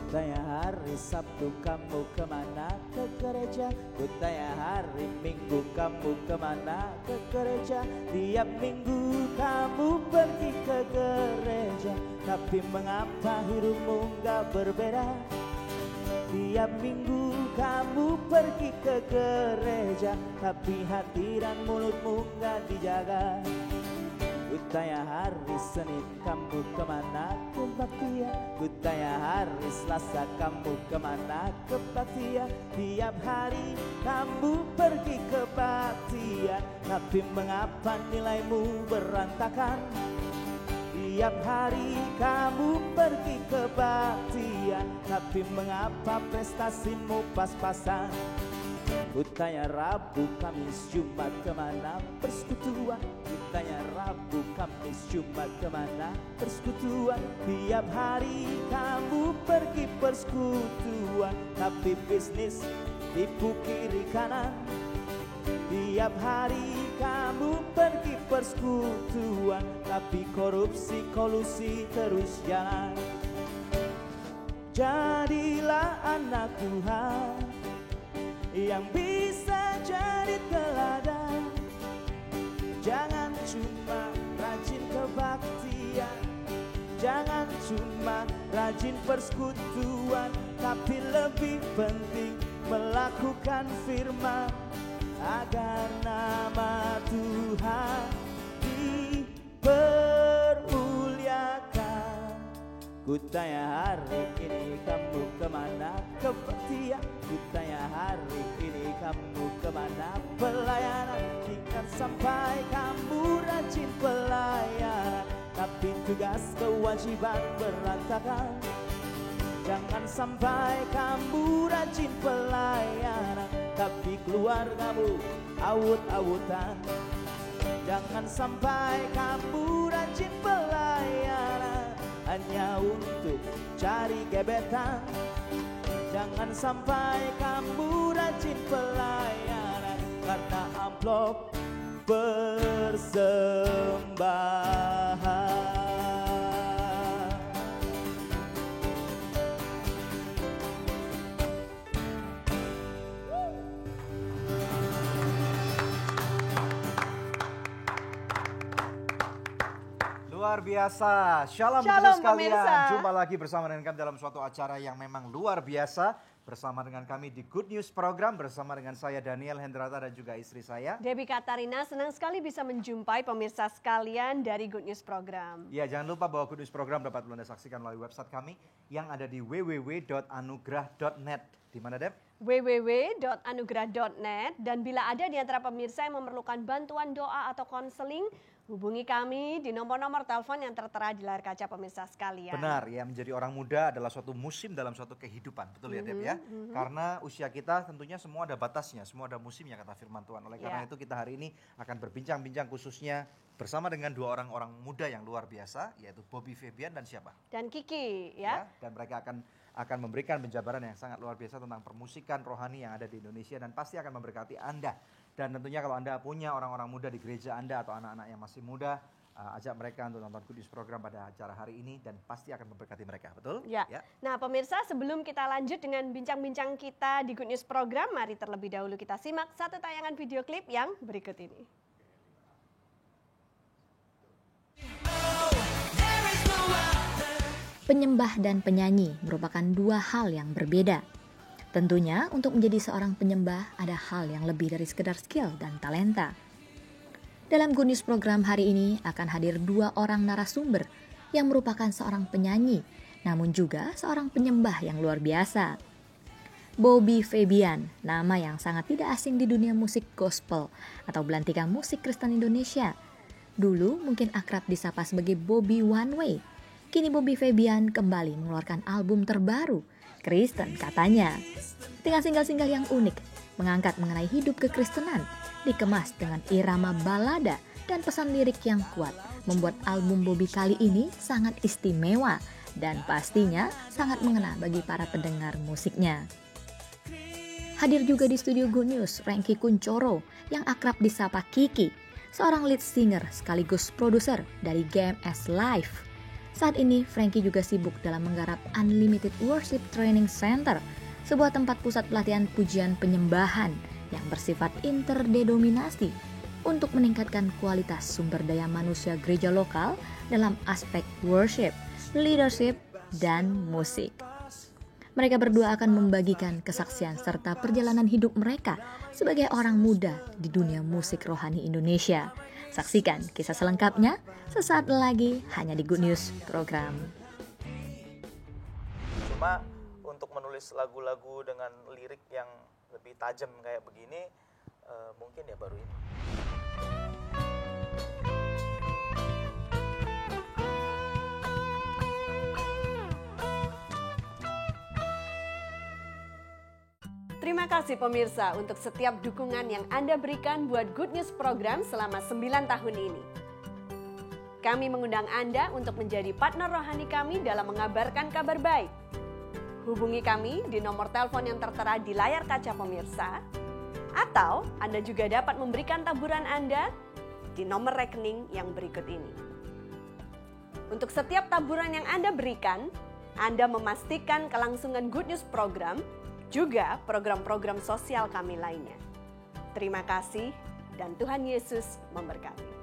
Kutanya hari Sabtu kamu kemana? Ke gereja. Kutanya hari Minggu kamu kemana? Ke gereja. Tiap minggu kamu pergi ke gereja, tapi mengapa hidupmu gak berbeda? Tiap minggu kamu pergi ke gereja, tapi hati dan mulutmu gak dijaga. Kutanya hari Senin kamu kemana? Ke baktian. Kutanya hari Selasa kamu kemana? Ke baktian. Tiap hari kamu pergi ke baktian, tapi mengapa nilaimu berantakan? Tiap hari kamu pergi ke baktian, tapi mengapa prestasimu pas-pasan? Kutanya Rabu, Kamis, Jumat kemana? Persekutuan. Kutanya Rabu, Kamis, Jumat kemana? Persekutuan. Tiap hari kamu pergi persekutuan, tapi bisnis tipu kiri kanan. Tiap hari kamu pergi persekutuan, tapi korupsi kolusi terus jalan. Jadilah anak Tuhan yang bisa jadi teladan. Jangan cuma rajin kebaktian, jangan cuma rajin persekutuan, tapi lebih penting melakukan firman agar nama Tuhan dipermuliakan. Kutanya hari ini kamu kemana? Ke baktian. Kutanya hari ini kamu kemana? Pelayanan. Jangan sampai kamu rajin pelayanan, tapi tugas kewajiban berantakan. Jangan sampai kamu rajin pelayanan, tapi keluargamu awut-awutan. Jangan sampai kamu rajin pelayanan hanya untuk cari gebetan. Jangan sampai kamu rajin pelayanan karena amplop persembahan. Luar biasa. Shalom sekalian. Jumpa lagi bersama dengan kami dalam suatu acara yang memang luar biasa. Bersama dengan kami di Good News Program. Bersama dengan saya Daniel Hendrata dan juga istri saya Debbie Katarina. Senang sekali bisa menjumpai pemirsa sekalian dari Good News Program. Ya, jangan lupa bahwa Good News Program dapat Anda saksikan melalui website kami yang ada di www.anugrah.net. Di mana, Deb? www.anugrah.net. Dan bila ada di antara pemirsa yang memerlukan bantuan doa atau konseling, hubungi kami di nomor-nomor telepon yang tertera di layar kaca pemirsa sekalian. Benar, ya, menjadi orang muda adalah suatu musim dalam suatu kehidupan. Betul ya, Deb ya? Karena usia kita tentunya semua ada batasnya, semua ada musimnya kata firman Tuhan. Oleh karena itu kita hari ini akan berbincang-bincang khususnya bersama dengan dua orang muda yang luar biasa, yaitu Bobby Febian dan siapa? Dan Kiki, ya. Dan mereka akan memberikan penjabaran yang sangat luar biasa tentang permusikan rohani yang ada di Indonesia dan pasti akan memberkati Anda. Dan tentunya kalau Anda punya orang-orang muda di gereja Anda atau anak-anak yang masih muda, ajak mereka untuk nonton Good News Program pada acara hari ini dan pasti akan memberkati mereka, betul? Ya. Nah pemirsa, sebelum kita lanjut dengan bincang-bincang kita di Good News Program, mari terlebih dahulu kita simak satu tayangan video klip yang berikut ini. Penyembah dan penyanyi merupakan dua hal yang berbeda. Tentunya untuk menjadi seorang penyembah ada hal yang lebih dari sekedar skill dan talenta. Dalam Good News Program hari ini akan hadir dua orang narasumber yang merupakan seorang penyanyi, namun juga seorang penyembah yang luar biasa. Bobby Febian, nama yang sangat tidak asing di dunia musik gospel atau belantika musik Kristen Indonesia. Dulu mungkin akrab disapa sebagai Bobby One Way. Kini Bobby Febian kembali mengeluarkan album terbaru, Kristen katanya. Dengan single-single yang unik, mengangkat mengenai hidup kekristenan, dikemas dengan irama balada dan pesan lirik yang kuat, membuat album Bobby kali ini sangat istimewa dan pastinya sangat mengena bagi para pendengar musiknya. Hadir juga di studio Good News, Rengki Kuncoro yang akrab disapa Kiki, seorang lead singer sekaligus produser dari GMS Live. Saat ini, Frankie juga sibuk dalam menggarap Unlimited Worship Training Center, sebuah tempat pusat pelatihan pujian penyembahan yang bersifat interdenominasi untuk meningkatkan kualitas sumber daya manusia gereja lokal dalam aspek worship, leadership, dan musik. Mereka berdua akan membagikan kesaksian serta perjalanan hidup mereka sebagai orang muda di dunia musik rohani Indonesia. Saksikan kisah selengkapnya sesaat lagi hanya di Good News Program. Cuma untuk menulis lagu-lagu dengan lirik yang lebih tajam kayak begini, mungkin ya baru ini. Terima kasih pemirsa untuk setiap dukungan yang Anda berikan buat Good News Program selama 9 tahun ini. Kami mengundang Anda untuk menjadi partner rohani kami dalam mengabarkan kabar baik. Hubungi kami di nomor telepon yang tertera di layar kaca pemirsa, atau Anda juga dapat memberikan taburan Anda di nomor rekening yang berikut ini. Untuk setiap taburan yang Anda berikan, Anda memastikan kelangsungan Good News Program, juga program-program sosial kami lainnya. Terima kasih dan Tuhan Yesus memberkati.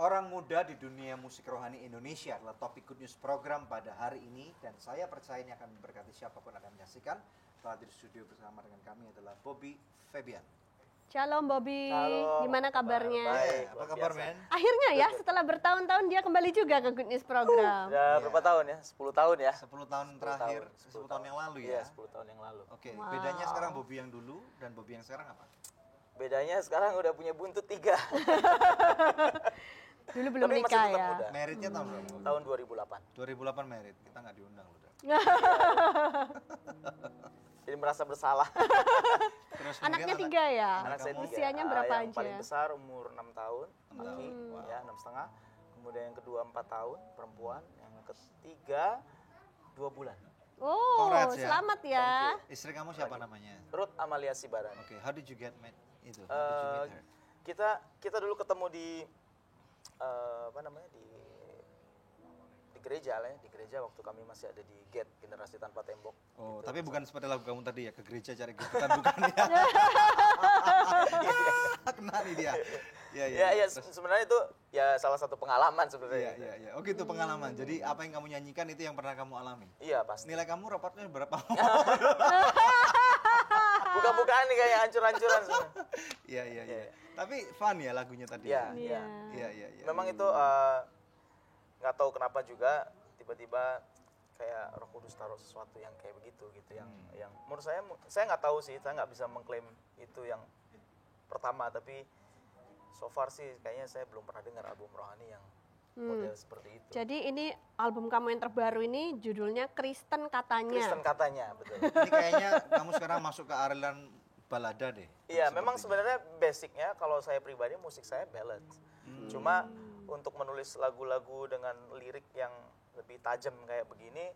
Orang muda di dunia musik rohani Indonesia adalah topik Good News Program pada hari ini, dan saya percaya ini akan memberkati siapapun Anda menyaksikan. Telah di studio bersama dengan kami adalah Bobby Febian. Shalom Bobby, Halo, gimana kabarnya? baik. Apa kabar, men? Akhirnya ya, setelah bertahun-tahun dia kembali juga ke Good News Program. Udah berapa tahun ya? 10 tahun ya? 10 tahun terakhir, 10 tahun yang lalu ya? Iya, 10 tahun yang lalu. Oke, Wow. bedanya sekarang Bobby yang dulu dan Bobby yang sekarang apa? Bedanya sekarang udah punya buntut 3. Dulu belum Tapi masih nikah tetap ya. muda. Meritnya tahun berapa? Tahun 2008. 2008 merit, kita nggak diundang loh. Dan. Jadi merasa bersalah. Terus Anaknya kemudian 3 ya? Anak saya kamu? 3. Usianya berapa Yang aja? paling besar umur 6 tahun, 6 laki, tahun. ya 6,5. Kemudian yang kedua 4 tahun, perempuan. Yang ketiga 2 bulan. Oh, Congrats ya. selamat ya. Istri kamu siapa namanya? Ruth Amalia Sibaran. Oke, how did you get met? Itu, how did you meet her? Kita dulu ketemu di di gereja lah ya, di gereja waktu kami masih ada di Gate Generasi Tanpa Tembok. Oh, Gitu. tapi bukan seperti lagu kamu tadi ya, ke gereja cari gebetan, bukan ya? Kena nih dia. Ya, sebenarnya itu ya salah satu pengalaman sebenarnya. Iya. Oke, itu pengalaman. Jadi apa yang kamu nyanyikan itu yang pernah kamu alami. Iya, pasti. Nilai kamu rapatnya berapa? Buka-bukaan nih kayak hancur-hancuran semua. Iya. Iya. Tapi fun ya lagunya tadi. Iya, Iya. iya. Iya. Memang itu nggak tahu kenapa juga tiba-tiba kayak Roh Kudus taruh sesuatu yang kayak begitu gitu, yang menurut saya nggak tahu sih, saya nggak bisa mengklaim itu yang pertama, tapi so far sih kayaknya saya belum pernah dengar album rohani yang model seperti itu. Jadi ini album kamu yang terbaru ini judulnya Kristen Katanya. Kristen katanya, betul. Ini kayaknya kamu sekarang masuk ke aliran balada deh. Iya, memang sebenarnya basicnya kalau saya pribadi musik saya ballad. Cuma untuk menulis lagu-lagu dengan lirik yang lebih tajam kayak begini,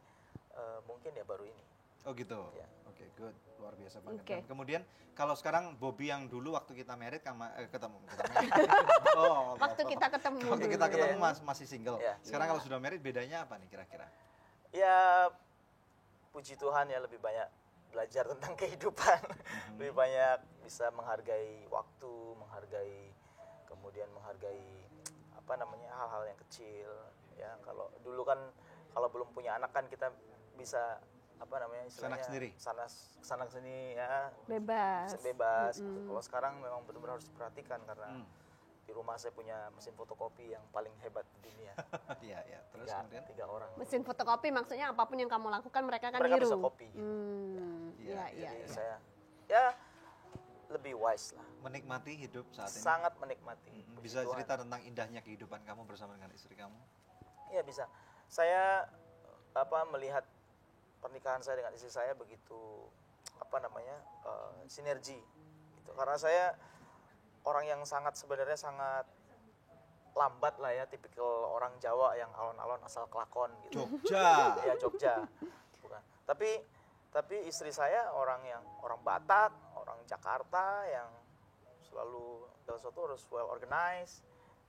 mungkin ya baru ini. Oh gitu. Iya. Oke, good. Luar biasa banget. Oke. Dan kemudian kalau sekarang Bobby yang dulu waktu kita married ketemu. Oh, Waktu kita ketemu waktu dulu. kita ketemu Iya. masih single. Iya. Sekarang kalau sudah married bedanya apa nih kira-kira? Ya, puji Tuhan ya lebih banyak belajar tentang kehidupan, lebih banyak bisa menghargai waktu, kemudian menghargai hal-hal yang kecil. Ya, kalau dulu kan kalau belum punya anak kan kita bisa istilahnya sana sini ya Bebas. bebas gitu. Kalau sekarang memang benar-benar harus diperhatikan karena di rumah saya punya mesin fotokopi yang paling hebat di dunia. Iya. Terus kemudian 3 orang. Mesin fotokopi maksudnya apapun yang kamu lakukan mereka akan Mereka niru. bisa copy. Iya. Jadi saya ya lebih wise lah. menikmati hidup saat ini. Sangat menikmati. Bisa Puji Tuhan. cerita tentang indahnya kehidupan kamu bersama dengan istri kamu? Iya bisa. Saya melihat pernikahan saya dengan istri saya begitu sinergi gitu. Karena saya orang yang sebenarnya sangat lambat lah ya, tipikal orang Jawa yang alon-alon asal kelakon gitu. Jogja. Ya Jogja. Bukan. Tapi istri saya orang Batak, orang Jakarta yang selalu dalam sesuatu harus well organized,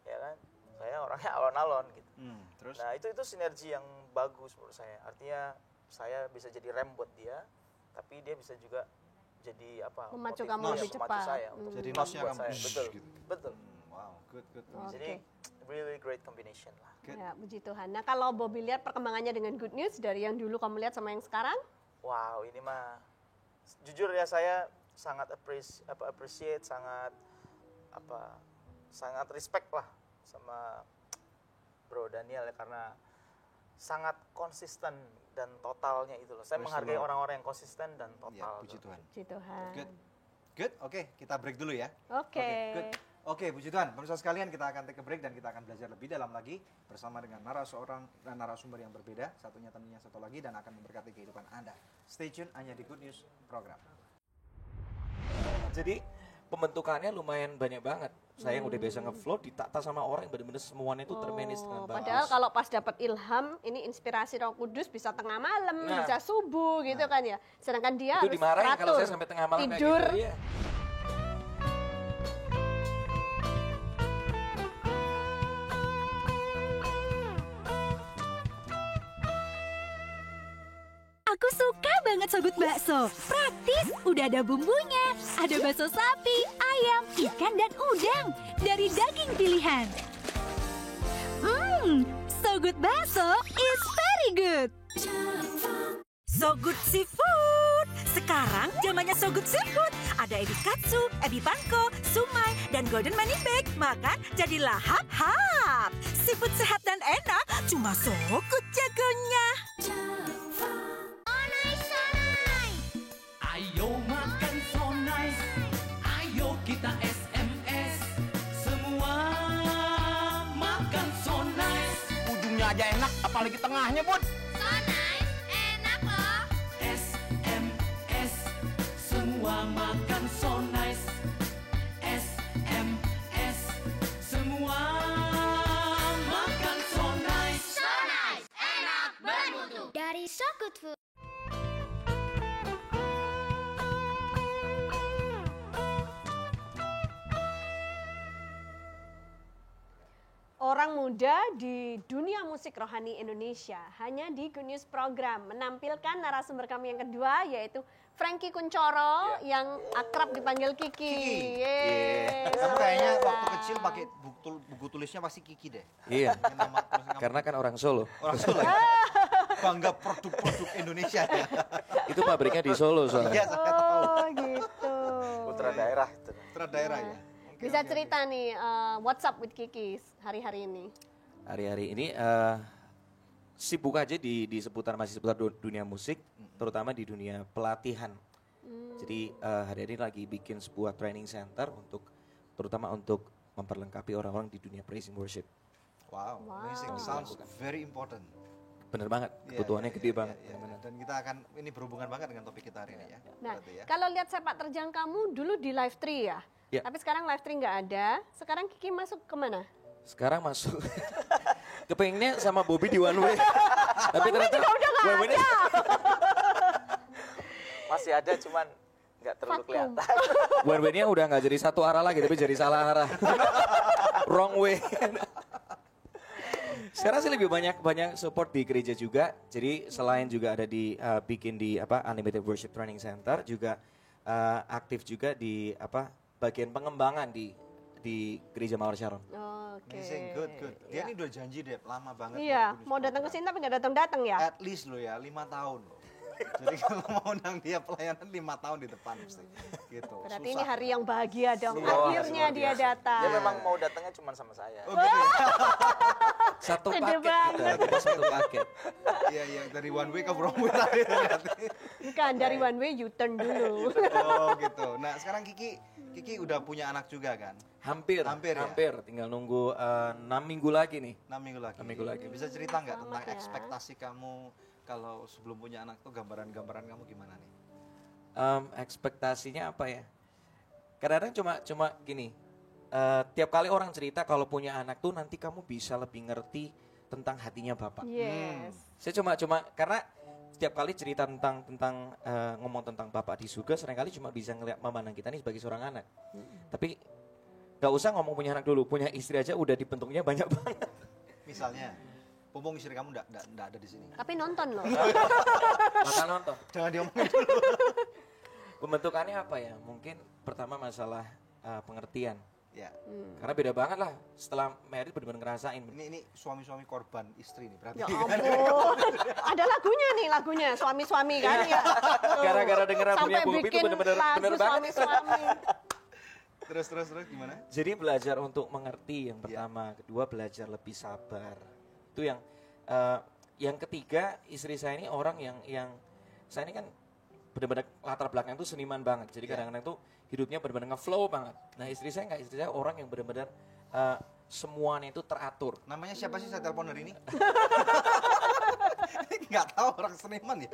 ya kan? Saya orangnya alon-alon gitu. Terus? Nah itu sinergi yang bagus menurut saya. Artinya saya bisa jadi rem buat dia, tapi dia bisa juga jadi Memacu motif kamu dia, lebih memacu cepat. saya untuk Jadi cepat nosnya buat kamu saya. Betul, gitu. betul. Wow, good. Jadi really great combination lah. Good. Ya, puji Tuhan. Nah, kalau Bobby lihat perkembangannya dengan Good News dari yang dulu kamu lihat sama yang sekarang? Wow, ini mah jujur ya saya sangat appreciate, sangat respect lah sama Bro Daniel ya, karena sangat konsisten dan totalnya itu loh. Saya Praise menghargai the Lord. orang-orang yang konsisten dan Ya, total. puji Tuhan. Puji Tuhan. Good. Oke, kita break dulu ya. Oke. Good. Oke, puji Tuhan. Pemirsa sekalian, kita akan take a break dan kita akan belajar lebih dalam lagi bersama dengan narasumber yang berbeda. Satunya tentunya satu lagi dan akan memberkati kehidupan Anda. Stay tune hanya di Good News Program. Jadi pembentukannya lumayan banyak banget. Saya yang udah biasa ngeflow ditata sama orang yang benar-benar semuanya itu termanage dengan bagus. Padahal kalau pas dapat ilham, ini inspirasi Roh Kudus bisa tengah malam, Nah. bisa subuh gitu kan ya. Sedangkan dia itu harus dimarahin kalau teratur. saya sampai tengah malam Tidur. kayak gitu. Iya. Aku suka banget Sogut Bakso. Praktis, udah ada bumbunya. Ada bakso sapi, ayam, ikan, dan udang. Dari daging pilihan. Sogut Bakso is very good. Sogut Seafood. Sekarang zamannya Sogut Seafood. Ada ebi katsu, ebi panko, sumai, dan golden money bag. Makan jadi lahap-hap. Seafood sehat dan enak, cuma Sogut jagonya. Ayo makan so nice, ayo kita SMS, semua makan so nice. Ujungnya aja enak, apalagi tengahnya, Bud. So nice, enak loh. SMS, semua makan so nice. SMS, semua makan so nice. So nice, enak, bermutu. Dari So Good Food. Orang muda di dunia musik rohani Indonesia hanya di Good News Program menampilkan narasumber kami yang kedua yaitu Frankie Kuncoro yang akrab dipanggil Kiki. Yeay. Kamu kayaknya waktu kecil pakai buku tulisnya pasti Kiki deh. Iya. Yang nama- Karena kan orang Solo. orang Solo ya? Bangga produk-produk Indonesia ya. Itu pabriknya di Solo Iya, soalnya. saya tahu. Oh gitu. Putra daerah itu. Putra daerah ya. Bisa cerita nih, what's up with Kiki hari-hari ini? Hari-hari ini sibuk aja masih seputar dunia musik, terutama di dunia pelatihan. Jadi hari-hari ini lagi bikin sebuah training center terutama untuk memperlengkapi orang-orang di dunia praise and worship. Wow, amazing. Sounds very important. Bener banget, Iya, kebutuhannya iya, gede iya, banget. iya, iya. Dan kita akan ini berhubungan banget dengan topik kita hari ini ya. Nah, Berarti ya. kalau lihat sepak terjang kamu dulu di Live 3 ya? Ya. Tapi sekarang Live 3 nggak ada. Sekarang Kiki masuk kemana? Sekarang masuk, kepengennya sama Bobby di One Way. Tapi ternyata One Way Masih ada cuman nggak terlalu Vakum. kelihatan. One Way-nya udah nggak jadi satu arah lagi, tapi jadi salah arah. Wrong way. Sekarang sih lebih banyak support di gereja juga. Jadi selain juga ada bikin di Unlimited Worship Training Center, juga aktif juga di bagian pengembangan di gereja Mawar Sharon. Oke. Amazing, good. Dia Ya. ini udah janji deh, lama banget. Iya, Good News mau datang ke Program. sini tapi nggak datang-datang ya? At least lo ya, 5 tahun loh. Jadi kalau mau undang dia pelayanan 5 tahun di depan mesti. Gitu. Berarti ini Susah. hari yang bahagia dong. Luar Akhirnya biasa. dia datang. Dia memang mau datangnya cuma sama saya. Oh, gitu ya? Satu Pede paket banget. kita satu paket. Iya, dari one way ke wrong way tadi. Bukan dari one way U-turn dulu. Oh gitu. Nah sekarang Kiki udah punya anak juga kan? Hampir, Hampir ya? tinggal nunggu 6 minggu lagi nih. 6 minggu lagi. 6 minggu lagi. Bisa cerita nggak Selamat tentang ya. ekspektasi kamu kalau sebelum punya anak tuh gambaran kamu gimana nih? Ekspektasinya apa ya? Kadang-kadang cuma gini. Tiap kali orang cerita kalau punya anak tuh nanti kamu bisa lebih ngerti tentang hatinya bapak. Yes. Saya cuma karena setiap kali cerita tentang ngomong tentang bapak di surga, seringkali cuma bisa ngeliat memandang kita nih sebagai seorang anak. Tapi gak usah ngomong punya anak dulu, punya istri aja udah dibentuknya banyak banget. Misalnya, mumpung istri kamu enggak ada di sini. Tapi nonton loh. Maka nonton. Jangan diomongin dulu. Pembentukannya apa ya? Mungkin pertama masalah pengertian. Ya. Karena beda banget lah. Setelah married benar-benar ngerasain. Ini suami-suami korban istri nih berarti. Ya ampun. Ada lagunya suami-suami kan ya. Gara-gara denger lagunya Bobby itu benar-benar banget. Suami-suami. Terus gimana? Jadi belajar untuk mengerti yang pertama, kedua belajar lebih sabar. Itu yang ketiga, istri saya ini orang yang saya ini kan benar-benar latar belakang itu seniman banget. Jadi kadang-kadang tuh hidupnya benar-benar ngeflow banget. Nah, istri saya orang yang benar-benar semuanya itu teratur. Namanya siapa sih saya telepon hari ini? Nggak tahu, orang seniman ya.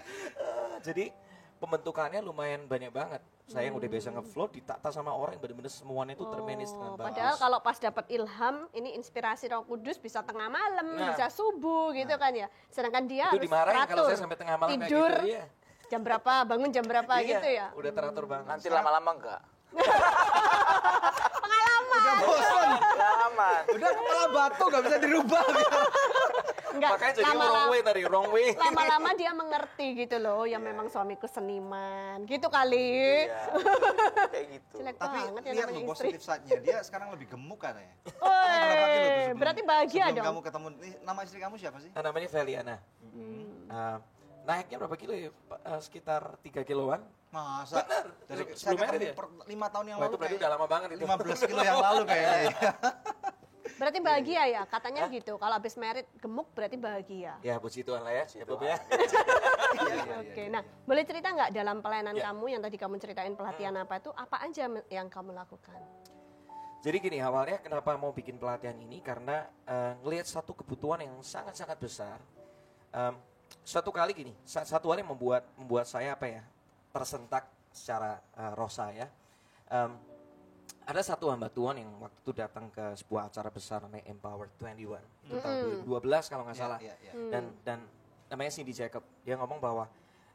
Jadi pembentukannya lumayan banyak banget. Saya yang udah biasa ngeflow ditata sama orang yang benar-benar semuanya itu termanage dengan bagus. Padahal kalau pas dapat ilham, ini inspirasi Roh Kudus bisa tengah malam, bisa subuh gitu kan ya. Sedangkan dia itu harus dimarahin teratur. kalau saya sampai tengah malam tidur, kayak gitu ya. Jam berapa, bangun jam berapa gitu ya. Udah teratur banget. Nanti lama-lama enggak. Pengalaman. Udah bosan. Aman. Udah kepala batu nggak bisa dirubah. Enggak, Makanya jadi wrong way. lama-lama dia mengerti gitu loh, yang memang suamiku seniman, gitu kali. Iya. Kayak gitu. Jelek Tapi banget ya lihat namanya loh istri. positif side-nya, dia sekarang lebih gemuk kan ya. Berarti bahagia sebelum dong. kamu ketemu, nama istri kamu siapa sih? Namanya Veliana. Naiknya berapa kilo ya? Sekitar 3 kiloan. Masa? Bener. Dari Sebelum saya married ketemu ya? 5 tahun yang Wah, lalu itu berarti kayak udah lama banget itu. 15 kilo yang lalu kayaknya. Berarti bahagia ya, katanya gitu. Kalau habis married gemuk berarti bahagia. Ya puji Tuhan lah ya. Ya, Bob ya. Oke, nah boleh cerita nggak dalam pelayanan kamu yang tadi kamu ceritain pelatihan apa itu, apa aja yang kamu lakukan? Jadi gini, awalnya kenapa mau bikin pelatihan ini karena ngelihat satu kebutuhan yang sangat-sangat besar. Satu hal yang membuat saya tersentak secara roh saya. Ada satu hamba Tuhan yang waktu itu datang ke sebuah acara besar namanya Empower 21 itu tahun 2012 kalau nggak salah. Dan namanya Cindy Jacob. Dia ngomong bahwa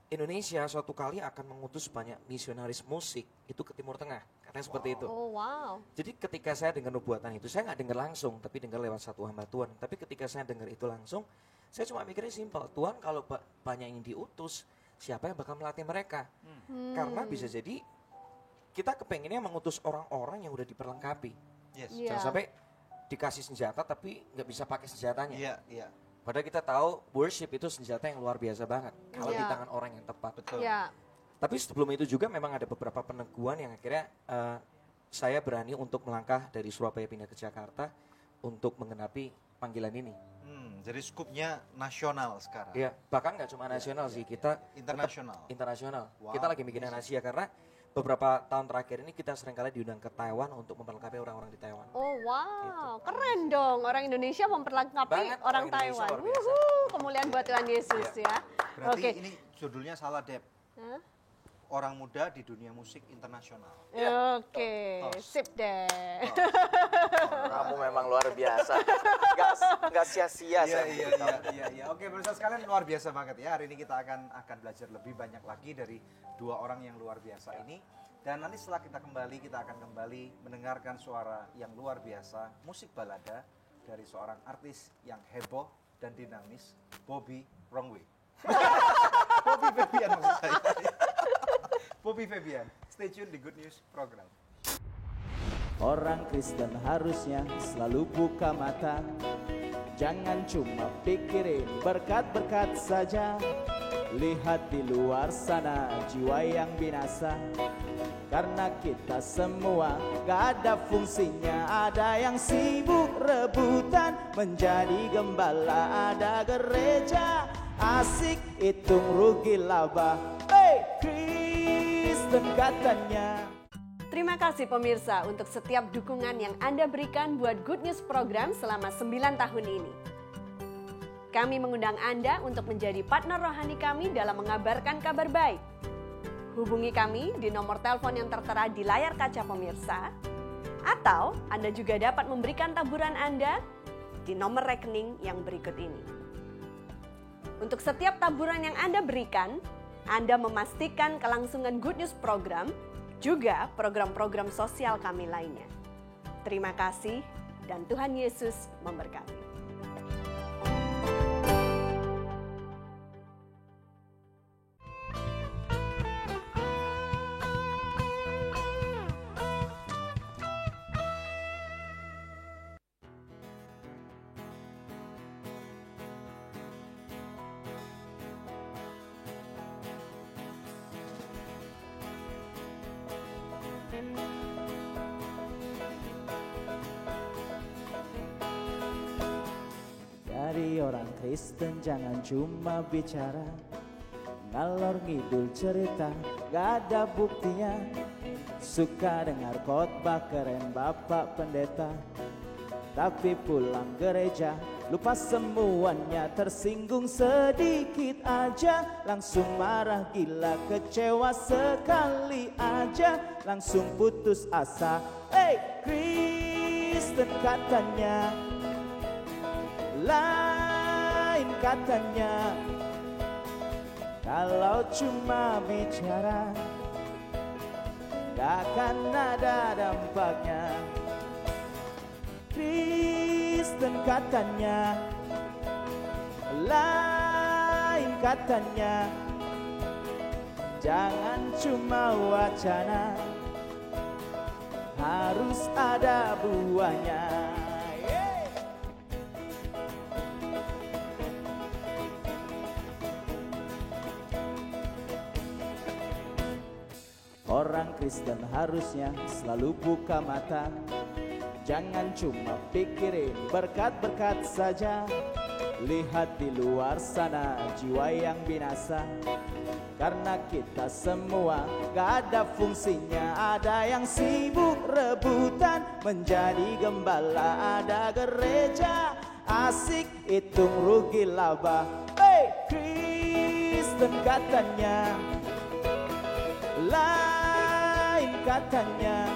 Indonesia suatu kali akan mengutus banyak misionaris musik itu ke Timur Tengah. Katanya seperti itu. Oh wow. Jadi ketika saya dengar nubuatan itu, saya nggak dengar langsung, tapi dengar lewat satu hamba Tuhan. Tapi ketika saya dengar itu langsung, saya cuma mikirnya simpel. Tuhan kalau banyak yang diutus, siapa yang bakal melatih mereka? Karena bisa jadi kita kepengennya mengutus orang-orang yang udah diperlengkapi. Yes. Jangan sampai dikasih senjata tapi nggak bisa pakai senjatanya. Iya. Padahal kita tahu worship itu senjata yang luar biasa banget kalau di tangan orang yang tepat. Betul. Ya. Tapi sebelum itu juga memang ada beberapa peneguhan yang akhirnya saya berani untuk melangkah dari Surabaya pindah ke Jakarta untuk mengenapi panggilan ini. Jadi skupnya nasional sekarang. Iya, bahkan nggak cuma nasional sih, kita internasional. Internasional. Wow. Kita lagi bikin Asia karena beberapa tahun terakhir ini kita seringkali diundang ke Taiwan untuk memperlengkapi orang-orang di Taiwan. Oh wow, keren dong. Orang Indonesia memperlengkapi Banget, orang orang Indonesia Taiwan. luar biasa. Kemuliaan buat Tuhan Yesus ya. Berarti Oke. ini judulnya salah, Dep. Hah? Orang muda di dunia musik internasional. Oke, sip deh. Kamu memang luar biasa. Nggak sia-sia saya. Iya. Oke, pemirsa sekalian, luar biasa banget ya. Hari ini kita akan belajar lebih banyak lagi dari dua orang yang luar biasa ini. Dan nanti setelah kita akan kembali mendengarkan suara yang luar biasa, musik balada dari seorang artis yang heboh dan dinamis, Bobby Wrongway. Bobby Febian maksud saya. Bobby Febian, stay tune di Good News Program. Orang Kristen harusnya selalu buka mata. Jangan cuma pikirin berkat-berkat saja. Lihat di luar sana jiwa yang binasa. Karena kita semua gak ada fungsinya. Ada yang sibuk rebutan menjadi gembala. Ada gereja asik hitung rugi laba. Hey, Kristen katanya. Terima kasih pemirsa untuk setiap dukungan yang Anda berikan buat Good News Program selama 9 tahun ini. Kami mengundang Anda untuk menjadi partner rohani kami dalam mengabarkan kabar baik. Hubungi kami di nomor telepon yang tertera di layar kaca pemirsa, atau Anda juga dapat memberikan taburan Anda di nomor rekening yang berikut ini. Untuk setiap taburan yang Anda berikan, Anda memastikan kelangsungan Good News program, juga program-program sosial kami lainnya. Terima kasih dan Tuhan Yesus memberkati. Dari orang Kristen jangan cuma bicara, ngalor ngidul cerita, gak ada buktinya. Suka dengar khotbah keren Bapak Pendeta, tapi pulang gereja lupa semuanya. Tersinggung sedikit aja langsung marah gila, kecewa sekali aja langsung putus asa. Hey, Kristen katanya, lain katanya. Kalau cuma bicara gak akan ada dampaknya. Kristen katanya, lain katanya. Jangan cuma wacana, harus ada buahnya. Orang Kristen harusnya selalu buka mata, jangan cuma pikirin berkat-berkat saja. Lihat di luar sana jiwa yang binasa, karena kita semua gak ada fungsinya. Ada yang sibuk rebutan menjadi gembala, ada gereja asik hitung rugi laba. Hey, Kristen katanya, lain katanya.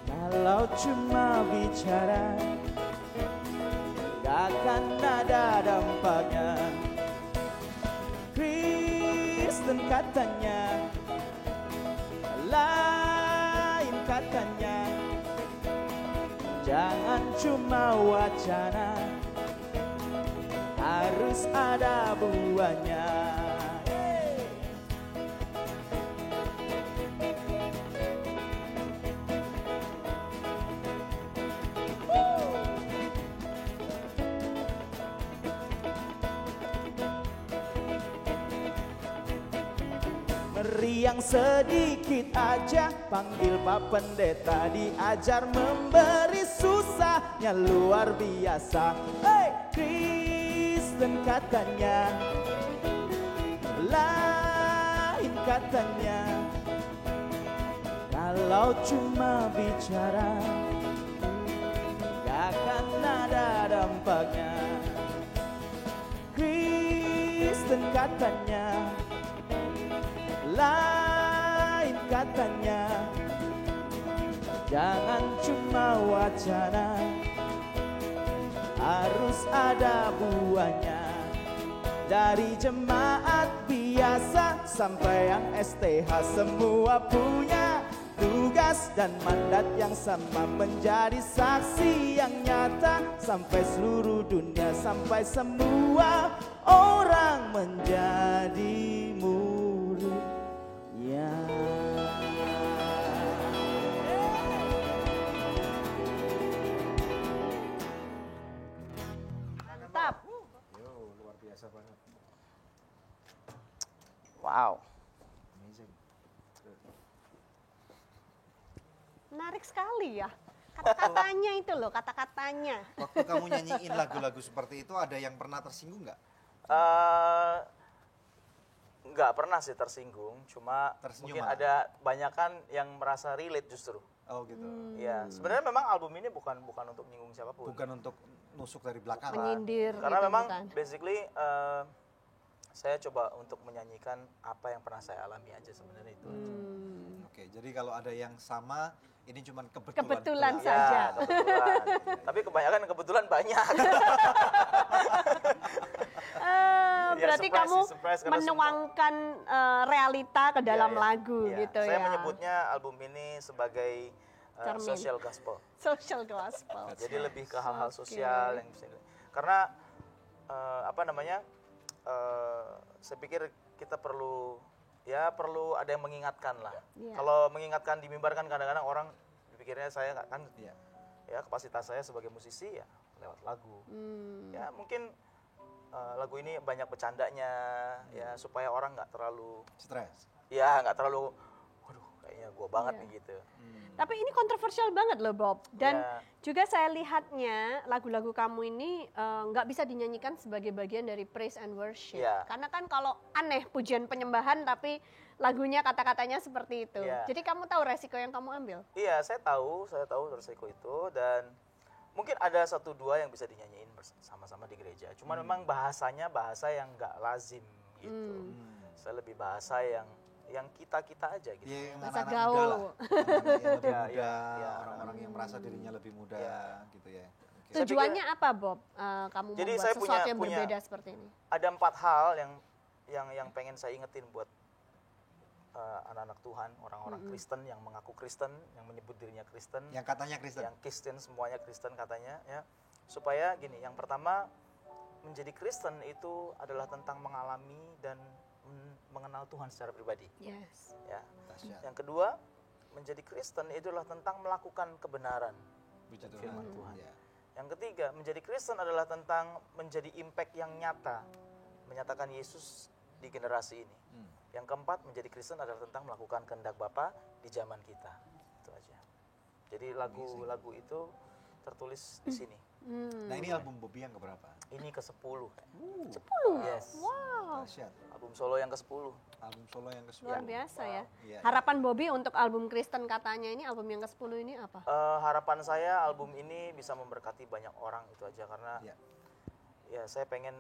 Kalau cuma bicara gak akan ada dampaknya. Kristen katanya, lain katanya. Jangan cuma wacana, harus ada buahnya. Meriang sedikit aja panggil Pak Pendeta, diajar memberi susahnya luar biasa. Hey, Kristen katanya, lain katanya. Kalau cuma bicara gak akan ada dampaknya. Kristen katanya, lain katanya. Jangan cuma wacana, harus ada buahnya. Dari jemaat biasa sampai yang STH, semua punya tugas dan mandat yang sama, menjadi saksi yang nyata sampai seluruh dunia, sampai semua orang menjadi muridnya. Mantap. Luar biasa banget. Wow. Amazing. Menarik sekali ya. Kata-katanya itu loh, kata-katanya. Waktu kamu nyanyiin lagu-lagu seperti itu, ada yang pernah tersinggung nggak? Nggak pernah sih tersinggung, cuma Tersenyum mungkin malah. ada banyakan yang merasa relate justru. Oh gitu. Ya, sebenarnya memang album ini bukan untuk menyinggung siapapun. Bukan untuk nusuk dari belakang. Menyindir Karena gitu, memang bukan. basically saya coba untuk menyanyikan apa yang pernah saya alami aja sebenarnya itu. Oke, jadi kalau ada yang sama, ini cuma kebetulan. Kebetulan belaka. saja. Ya, kebetulan. Tapi kebanyakan kebetulan banyak. Ya, Berarti surprise kamu sih, surprise karena menuangkan realita ke dalam Ya, ya. lagu Ya, gitu saya ya. menyebutnya album ini sebagai Cermin. social gospel. Social gospel. Jadi lebih ke hal-hal Oke. sosial yang bisa karena saya pikir kita perlu ada yang mengingatkan lah. Iya. Kalau mengingatkan di mimbar kan kadang-kadang orang dipikirnya saya kan Iya. ya kapasitas saya sebagai musisi ya lewat lagu. Ya mungkin lagu ini banyak bercandanya ya supaya orang nggak terlalu Stres. nggak terlalu waduh kayaknya gua banget Iya. nih gitu. Tapi ini kontroversial banget loh Bob. Dan Ya. juga saya lihatnya lagu-lagu kamu ini nggak bisa dinyanyikan sebagai bagian dari praise and worship. Ya. Karena kan kalau aneh pujian penyembahan tapi lagunya kata-katanya seperti itu. Ya. Jadi kamu tahu resiko yang kamu ambil? Iya, saya tahu resiko itu dan mungkin ada 1-2 yang bisa dinyanyiin sama-sama di gereja. Cuman memang bahasanya bahasa yang nggak lazim gitu. Saya lebih bahasa yang kita aja gitu. Ya, yang Bahasa anak-anak gaul. muda lah. Yang lebih Ya, muda, ya. orang-orang yang merasa dirinya lebih muda gitu ya. Oke. Saya Tujuannya apa Bob? Kamu Jadi membuat saya sesuatu yang punya- berbeda seperti ini? Ada 4 hal yang pengen saya ingetin buat anak-anak Tuhan, orang-orang Kristen yang mengaku Kristen, yang menyebut dirinya Kristen, Yang katanya Kristen. yang Kristen semuanya Kristen katanya ya. Supaya gini, yang pertama menjadi Kristen itu adalah tentang mengalami dan mengenal Tuhan secara pribadi Yes. ya. Dahsyat. Yang kedua, menjadi Kristen itu adalah tentang melakukan kebenaran Puji dan Tuhan. firman Tuhan. Ya. Yang ketiga, menjadi Kristen adalah tentang menjadi impact yang nyata, menyatakan Yesus di generasi ini. Yang keempat, menjadi Kristen adalah tentang melakukan kehendak Bapa di zaman kita. Itu aja. Jadi lagu-lagu itu tertulis di sini. Nah ini album Bobby yang keberapa? Ini ke-10. 10? Yes. Wow. Dahsyat. Album solo yang ke-10. Album solo yang ke-10. Luar biasa ya. Iya. Harapan Bobby untuk album Kristen katanya ini, album yang ke-10 ini apa? Harapan saya album ini bisa memberkati banyak orang itu aja karena Iya. ya saya pengen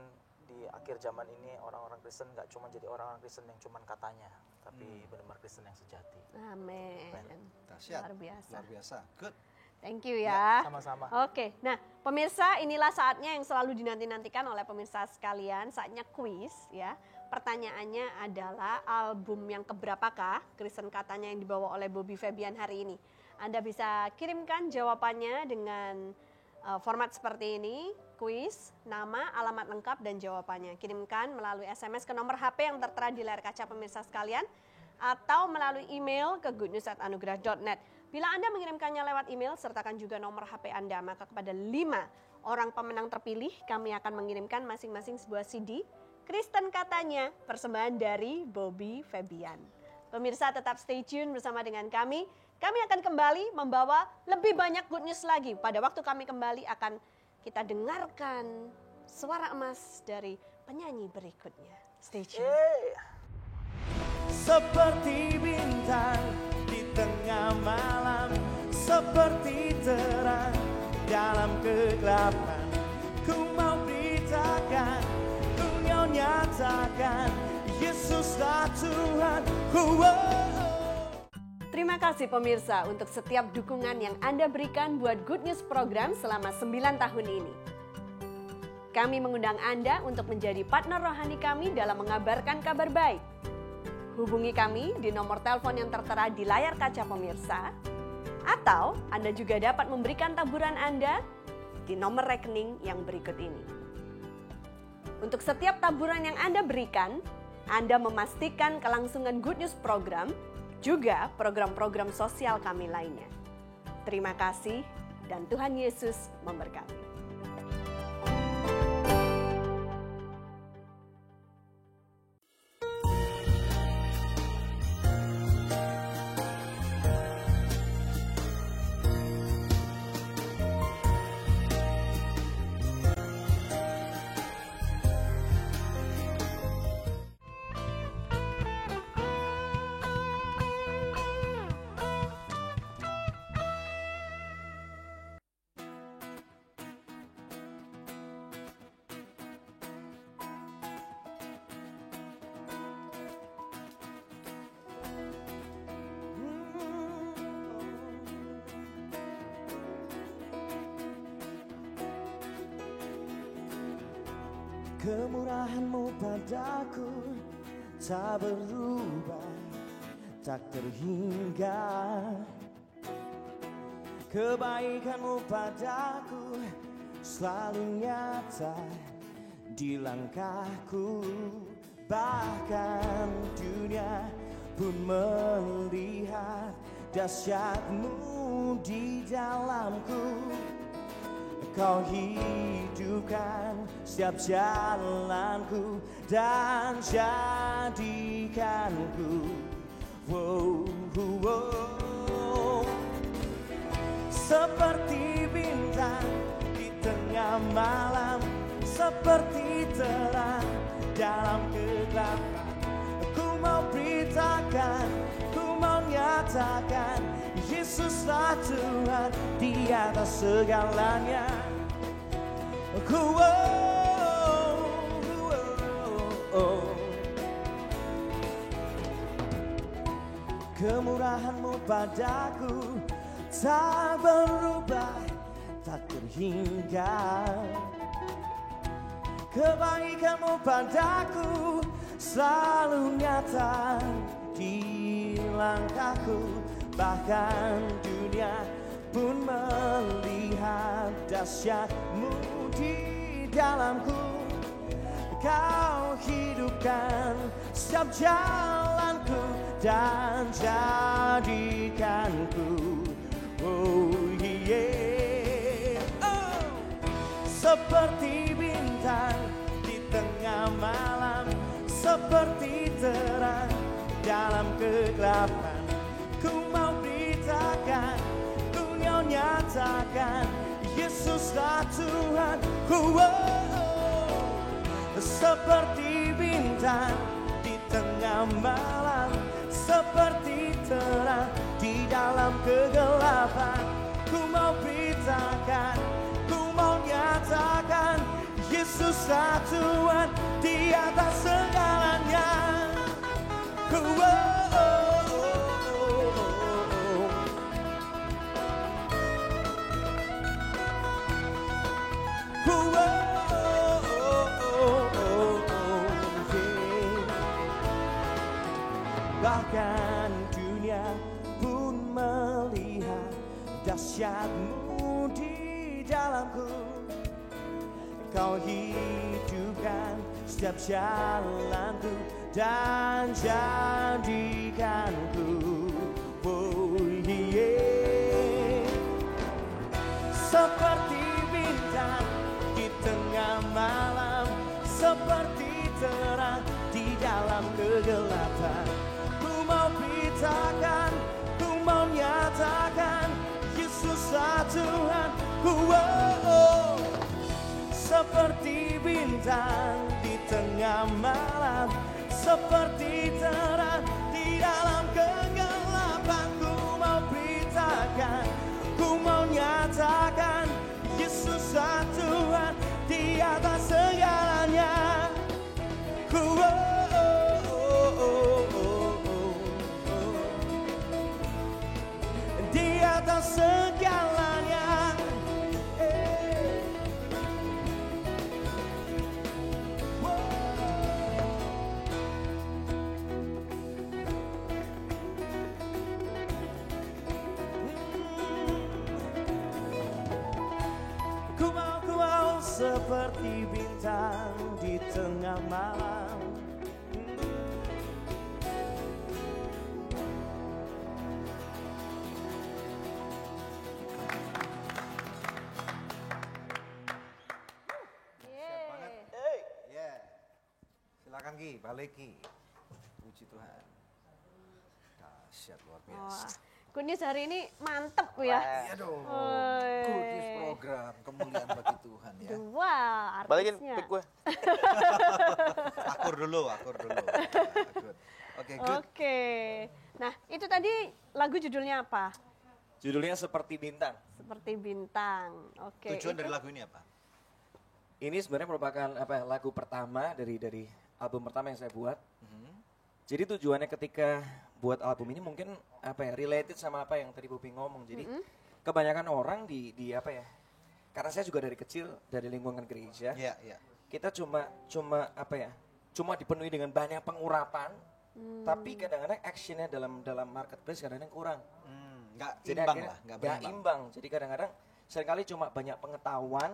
di akhir zaman ini orang-orang Kristen nggak cuma jadi orang-orang Kristen yang cuma katanya, tapi benar-benar Kristen yang sejati. Amin. Dahsyat. Luar biasa. Luar biasa. Good. Thank you ya. Sama-sama. Oke, nah pemirsa inilah saatnya yang selalu dinanti-nantikan oleh pemirsa sekalian, saatnya kuis ya. Pertanyaannya adalah album yang keberapakah Kristen katanya yang dibawa oleh Bobby Febian hari ini. Anda bisa kirimkan jawabannya dengan format seperti ini, kuis, nama, alamat lengkap dan jawabannya. Kirimkan melalui SMS ke nomor HP yang tertera di layar kaca pemirsa sekalian atau melalui email ke goodnews@anugerah.net. Bila Anda mengirimkannya lewat email, sertakan juga nomor HP Anda, maka kepada 5 orang pemenang terpilih, kami akan mengirimkan masing-masing sebuah CD, Kristen katanya, persembahan dari Bobby Febian. Pemirsa tetap stay tune bersama dengan kami. Kami akan kembali membawa lebih banyak good news lagi. Pada waktu kami kembali akan kita dengarkan suara emas dari penyanyi berikutnya. Stay tune. Seperti bintang di tengah malam, seperti terang dalam kegelapan. Ku mau beritakan, ku mau nyatakan, Yesuslah Tuhan. Terima kasih pemirsa untuk setiap dukungan yang Anda berikan buat Good News program selama 9 tahun ini. Kami mengundang Anda untuk menjadi partner rohani kami dalam mengabarkan kabar baik. Hubungi kami di nomor telepon yang tertera di layar kaca pemirsa, atau Anda juga dapat memberikan taburan Anda di nomor rekening yang berikut ini. Untuk setiap taburan yang Anda berikan, Anda memastikan kelangsungan Good News program, juga program-program sosial kami lainnya. Terima kasih dan Tuhan Yesus memberkati. Kemurahan-Mu padaku tak berubah, tak terhingga. Kebaikan-Mu padaku selalu nyata di langkahku. Bahkan dunia pun melihat dahsyat-Mu di dalamku. Kau hidupkan setiap jalanku dan jadikanku seperti bintang di tengah malam, seperti terang dalam kegelapan. Ku mau beritakan, ku mau nyatakan, Yesuslah Tuhan di atas segalanya. Kemurahan-Mu padaku tak berubah, tak terhingga. Kebaikan-Mu padaku selalu nyata di langkahku. Bahkan dunia pun melihat dahsyat-Mu di dalamku. Kau hidupkan setiap jalanku dan jadikanku seperti bintang di tengah malam, seperti terang dalam kegelapan. Ku mau beritakan, ku mau nyatakan, Yesuslah Tuhan. Seperti bintang di tengah malam, seperti terang di dalam kegelapan. Ku mau beritakan, ku mau nyatakan, Yesuslah Tuhan di atas segalanya. Bahkan dunia pun melihat dahsyat-Mu di dalamku. Kau hidupkan setiap jalanku dan jadikanku seperti bintang di tengah malam, seperti terang di dalam kegelapan. Ku mau beritakan, ku mau nyatakan, Yesuslah Tuhan. Seperti bintang di tengah malam, seperti terang di dalam kegelapan. Ku mau beritakan, ku mau nyatakan, Yesuslah Tuhan di atas segalanya. Di atas segalanya. Ku mau seperti bintang di tengah malam. Silakan Ki, balik Ki. Puji Tuhan. Dahsyat luar biasa. Good News hari ini mantep ya. Iya dong. Good News program kemuliaan bagi Tuhan ya. Dua artisnya. Balikin pick gue. Akur dulu. Akur. Oke, good. Oke. Nah, itu tadi lagu judulnya apa? Judulnya Seperti Bintang. Seperti bintang. Oke. Tujuan dari itu- lagu ini apa? Ini sebenarnya merupakan lagu pertama dari album pertama yang saya buat. Jadi tujuannya ketika buat album ini mungkin related sama apa yang tadi Bobi ngomong. Jadi kebanyakan orang di karena saya juga dari kecil dari lingkungan gereja. Iya. kita cuma apa ya? Cuma dipenuhi dengan banyak pengurapan, tapi kadang-kadang actionnya dalam marketplace kadang-kadang kurang. Nggak Jadi imbang akhirnya lah, nggak nggak berimbang. imbang. Jadi kadang-kadang seringkali cuma banyak pengetahuan,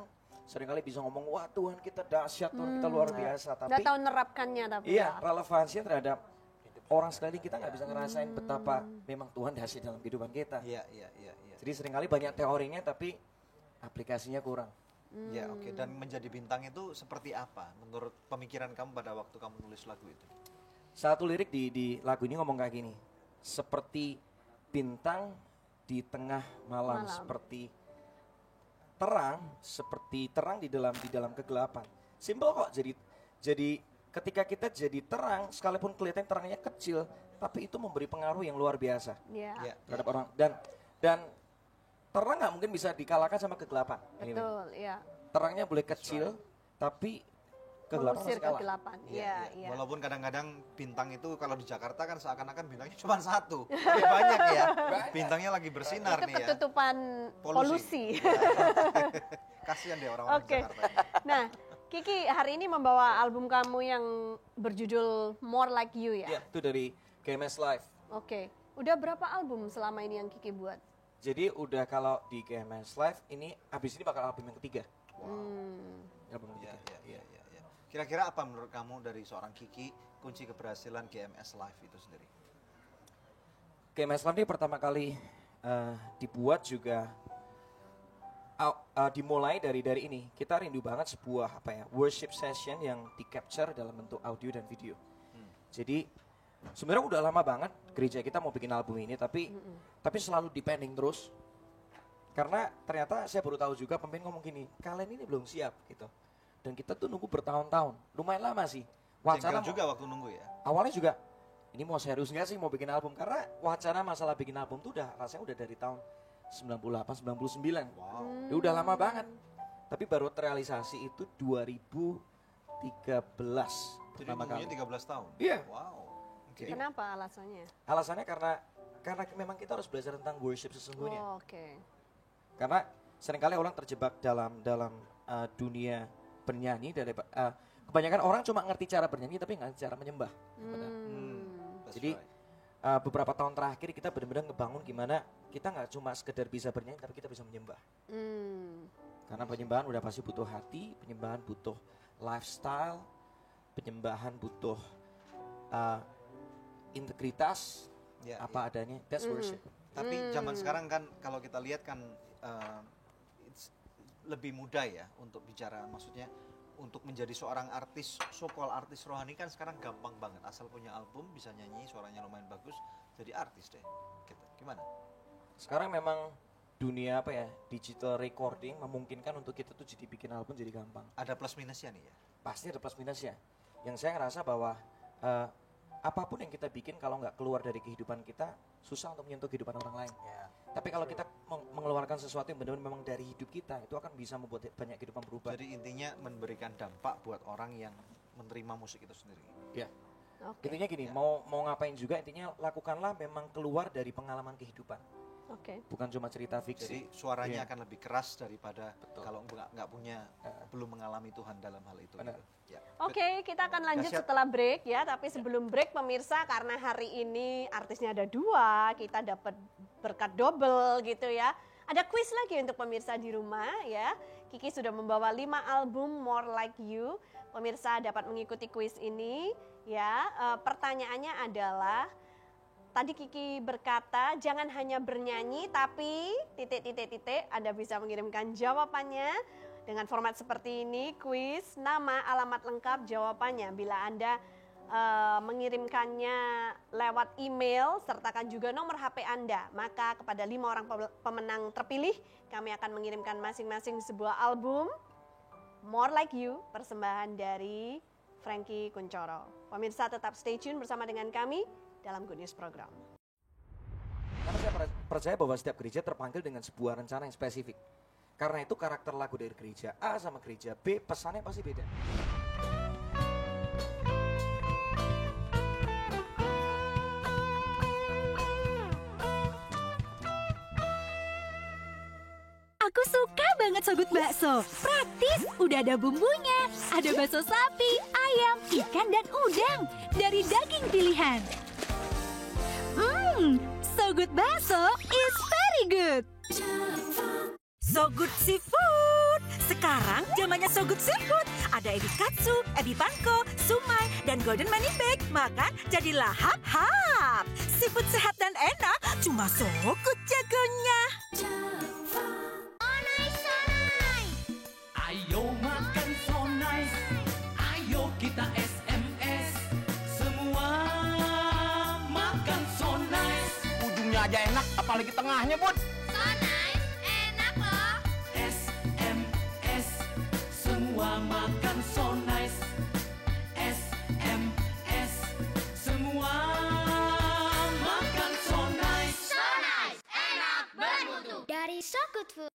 seringkali bisa ngomong wah Tuhan kita dahsyat, Tuhan kita luar biasa, Nggak tapi tahu nerapkannya tapi iya ya. relevansinya terhadap orang sekali kita nggak bisa ngerasain betapa memang Tuhan dahsyat dalam kehidupan kita. Iya. Jadi seringkali banyak teorinya tapi aplikasinya kurang. Ya, oke. Dan menjadi bintang itu seperti apa menurut pemikiran kamu pada waktu kamu nulis lagu itu? Satu lirik di lagu ini ngomong kayak gini, seperti bintang di tengah malam, seperti terang di dalam kegelapan. Simpel kok. Jadi ketika kita jadi terang, sekalipun kelihatan terangnya kecil, tapi itu memberi pengaruh yang luar biasa Iya. terhadap orang. Dan terang nggak mungkin bisa dikalahkan sama kegelapan. Betul, iya. Terangnya boleh kecil, tapi kegelapan Mengusir masih kalah. kegelapan. Iya. Walaupun kadang-kadang bintang itu kalau di Jakarta kan seakan-akan bintangnya cuma satu. Tapi banyak ya. Bintangnya lagi bersinar Itu nih ya. ketutupan polusi. Kasihan deh orang-orang Oke. Jakarta. Nah, Kiki hari ini membawa album kamu yang berjudul More Like You ya? Iya, itu dari GMS Live. Oke. Udah berapa album selama ini yang Kiki buat? Jadi udah kalau di GMS Live ini abis ini bakal album yang ketiga. Album Ya, ketiga. ya. Kira-kira apa menurut kamu dari seorang Kiki kunci keberhasilan GMS Live itu sendiri? GMS Live ini pertama kali dibuat juga dimulai dari ini. Kita rindu banget sebuah worship session yang di capture dalam bentuk audio dan video. Jadi sebenarnya udah lama banget gereja kita mau bikin album ini, tapi selalu dipending terus. Karena ternyata saya baru tahu juga pemimpin ngomong gini, kalian ini belum siap gitu. Dan kita tuh nunggu bertahun-tahun, lumayan lama sih. Jengkel juga waktu nunggu ya? Awalnya juga, ini mau serius nggak sih mau bikin album? Karena wacana masalah bikin album tuh rasanya udah dari tahun 98, 99. Wow. Ya udah lama banget. Tapi baru terrealisasi itu 2013. Jadi pertama kali. nunggunya 13 tahun? Iya. Wow. Oke. Kenapa alasannya? Alasannya karena memang kita harus belajar tentang worship sesungguhnya. Oh, oke. Karena seringkali orang terjebak dalam dunia bernyanyi dari kebanyakan orang cuma ngerti cara bernyanyi tapi nggak ngerti cara menyembah. That's Jadi right. beberapa tahun terakhir kita benar-benar ngebangun gimana kita nggak cuma sekedar bisa bernyanyi tapi kita bisa menyembah. Karena penyembahan udah pasti butuh hati, penyembahan butuh lifestyle, penyembahan butuh integritas, apa adanya. That's worship. Tapi zaman sekarang kan kalau kita lihat kan lebih mudah ya untuk bicara, maksudnya untuk menjadi seorang artis, so-called artis rohani kan sekarang gampang banget, asal punya album bisa nyanyi, suaranya lumayan bagus, jadi artis deh. Gitu. Gimana? Sekarang memang dunia digital recording memungkinkan untuk kita tuh jadi bikin album jadi gampang. Ada plus minusnya nih ya? Pasti ada plus minusnya. Yang saya ngerasa bahwa apapun yang kita bikin kalau nggak keluar dari kehidupan kita, susah untuk menyentuh kehidupan orang lain. Tapi kalau kita mengeluarkan sesuatu yang benar-benar memang dari hidup kita, itu akan bisa membuat banyak kehidupan berubah. Jadi intinya memberikan dampak buat orang yang menerima musik itu sendiri. Ya. Oke. Intinya gini, mau ngapain juga intinya lakukanlah memang keluar dari pengalaman kehidupan. Oke. Bukan cuma cerita fiksi. Jadi suaranya Iya. akan lebih keras daripada Betul. kalau nggak punya, belum mengalami Tuhan dalam hal itu. Benar. Ya. Oke, kita akan lanjut Dahsyat. setelah break ya. Tapi sebelum break pemirsa, karena hari ini artisnya ada 2, kita dapat berkat double gitu ya. Ada kuis lagi untuk pemirsa di rumah ya. Kiki sudah membawa 5 album More Like You. Pemirsa dapat mengikuti kuis ini ya. Pertanyaannya adalah, tadi Kiki berkata jangan hanya bernyanyi tapi ... Anda bisa mengirimkan jawabannya dengan format seperti ini, kuis, nama, alamat lengkap, jawabannya. Bila Anda mengirimkannya lewat email, sertakan juga nomor HP Anda. Maka kepada 5 orang pemenang terpilih, kami akan mengirimkan masing-masing sebuah album More Like You, persembahan dari Frankie Kuncoro. Pemirsa tetap stay tune bersama dengan kami dalam Good News Program. Karena saya percaya bahwa setiap gereja terpanggil dengan sebuah rencana yang spesifik. Karena itu karakter lagu dari gereja A sama gereja B, pesannya pasti beda. Aku suka banget Sogut Bakso. Praktis, udah ada bumbunya. Ada bakso sapi, ayam, ikan, dan udang. Dari daging pilihan. Sogut Bakso is very good. Sogut Seafood. Sekarang zamannya Sogut Seafood. Ada ebi katsu, ebi panko, sumai, dan golden money bag. Makan jadi lahap-hap. Seafood sehat dan enak, cuma Sogut jagonya. Ayo makan so nice, ayo kita SMS. Semua makan so nice. Ujungnya aja enak, apalagi tengahnya, Bud. So nice, enak loh. SMS. Semua makan so nice. SMS. Semua makan so nice. So nice, enak, bermutu. Dari So Good Food.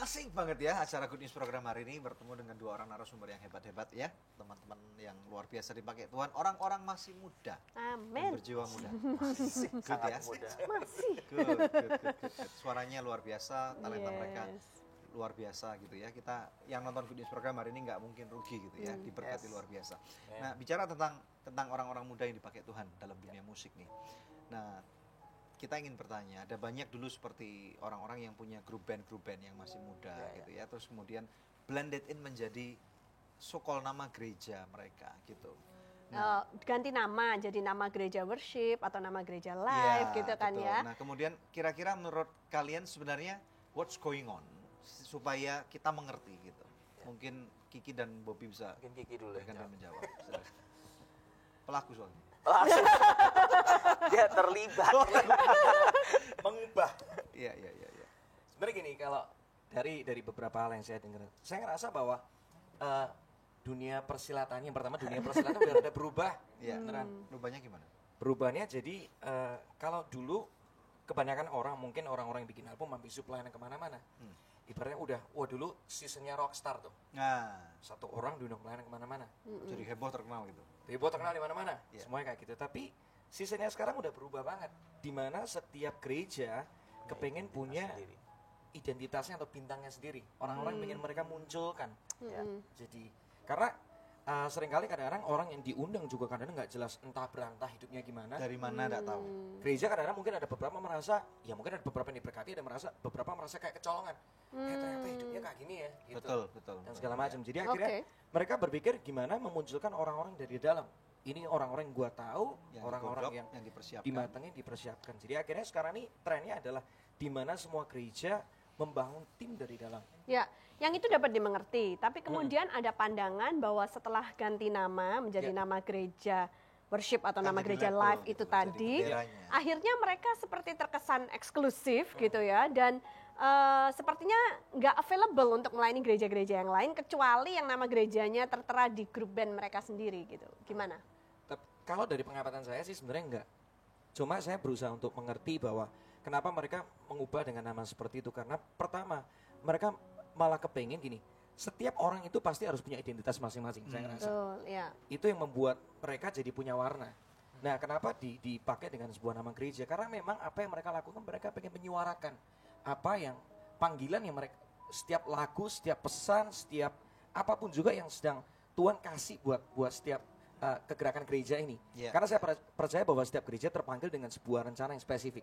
Asik banget ya acara Good News program hari ini, bertemu dengan dua orang narasumber yang hebat-hebat ya. Teman-teman yang luar biasa dipakai Tuhan, orang-orang masih muda. yang Amin. berjiwa muda. Asik, good Sangat ya. muda. Masih. Good. Suaranya luar biasa, talenta mereka Yes. luar biasa gitu ya. Kita yang nonton Good News program hari ini nggak mungkin rugi gitu ya, diberkati Yes. luar biasa. Nah, bicara tentang orang-orang muda yang dipakai Tuhan dalam dunia musik nih. Nah, kita ingin bertanya, ada banyak dulu seperti orang-orang yang punya grup band yang masih muda gitu ya, terus kemudian blended in menjadi so-called nama gereja mereka gitu. Ganti nama jadi nama gereja worship atau nama gereja live Iya, gitu kan betul. ya. Nah, kemudian kira-kira menurut kalian sebenarnya what's going on supaya kita mengerti gitu. Mungkin Kiki dan Bobby bisa Mungkin Kiki dulu berikan yang dan menjawab. Silakan. Pelaku soalnya. langsung dia terlibat Mengubah. Iya. Sebenarnya gini, kalau dari beberapa hal yang saya dengar, saya ngerasa bahwa dunia persilatan, yang pertama dunia persilatan udah ada berubah. Iya. Beneran. Rubahnya gimana? Berubahnya jadi kalau dulu kebanyakan orang, mungkin orang-orang yang bikin album ambil pelayanan kemana-mana. Ibaratnya wah dulu seasonnya rockstar tuh. Nah, Satu orang diundang pelayanan kemana-mana. jadi heboh terkenal gitu. Heboh terkenal di mana-mana, Iya. semuanya kayak gitu. Tapi seasonnya sekarang udah berubah banget. Di mana setiap gereja kepengen punya sendiri. identitasnya atau bintangnya sendiri. Orang-orang pengen mereka munculkan. Ya. Jadi karena seringkali kadang-kadang orang yang diundang juga kadang-kadang nggak jelas entah berantah hidupnya gimana. Dari mana enggak tahu. Gereja kadang-kadang mungkin ada beberapa merasa, ya mungkin ada beberapa yang diberkati, ada beberapa merasa kayak kecolongan. Ternyata hidupnya kayak gini ya. Gitu. Betul. Dan segala macam. Jadi akhirnya Oke. mereka berpikir gimana memunculkan orang-orang dari dalam. Ini orang-orang yang gua tahu, Yang orang-orang digodok, yang yang dipersiapkan. dimatangin, dipersiapkan. Jadi akhirnya sekarang ini trennya adalah di mana semua gereja membangun tim dari dalam. Ya, yang itu dapat dimengerti. Tapi kemudian ada pandangan bahwa setelah ganti nama menjadi nama gereja worship atau Kan nama jadi gereja level live gitu, itu jadi tadi, benderanya. akhirnya mereka seperti terkesan eksklusif gitu ya, dan sepertinya nggak available untuk melayani gereja-gereja yang lain kecuali yang nama gerejanya tertera di grup band mereka sendiri gitu. Gimana? Kalau dari pengamatan saya sih sebenarnya enggak. Cuma saya berusaha untuk mengerti bahwa kenapa mereka mengubah dengan nama seperti itu. Karena pertama, mereka malah kepengen gini, setiap orang itu pasti harus punya identitas masing-masing, saya ngerasa. Betul, ya. Itu yang membuat mereka jadi punya warna. Nah, kenapa dipakai dengan sebuah nama gereja? Karena memang apa yang mereka lakukan, mereka pengen menyuarakan apa yang panggilan yang mereka, setiap lagu, setiap pesan, setiap apapun juga yang sedang Tuhan kasih buat setiap kegerakan gereja ini. Yeah. Karena saya percaya bahwa setiap gereja terpanggil dengan sebuah rencana yang spesifik.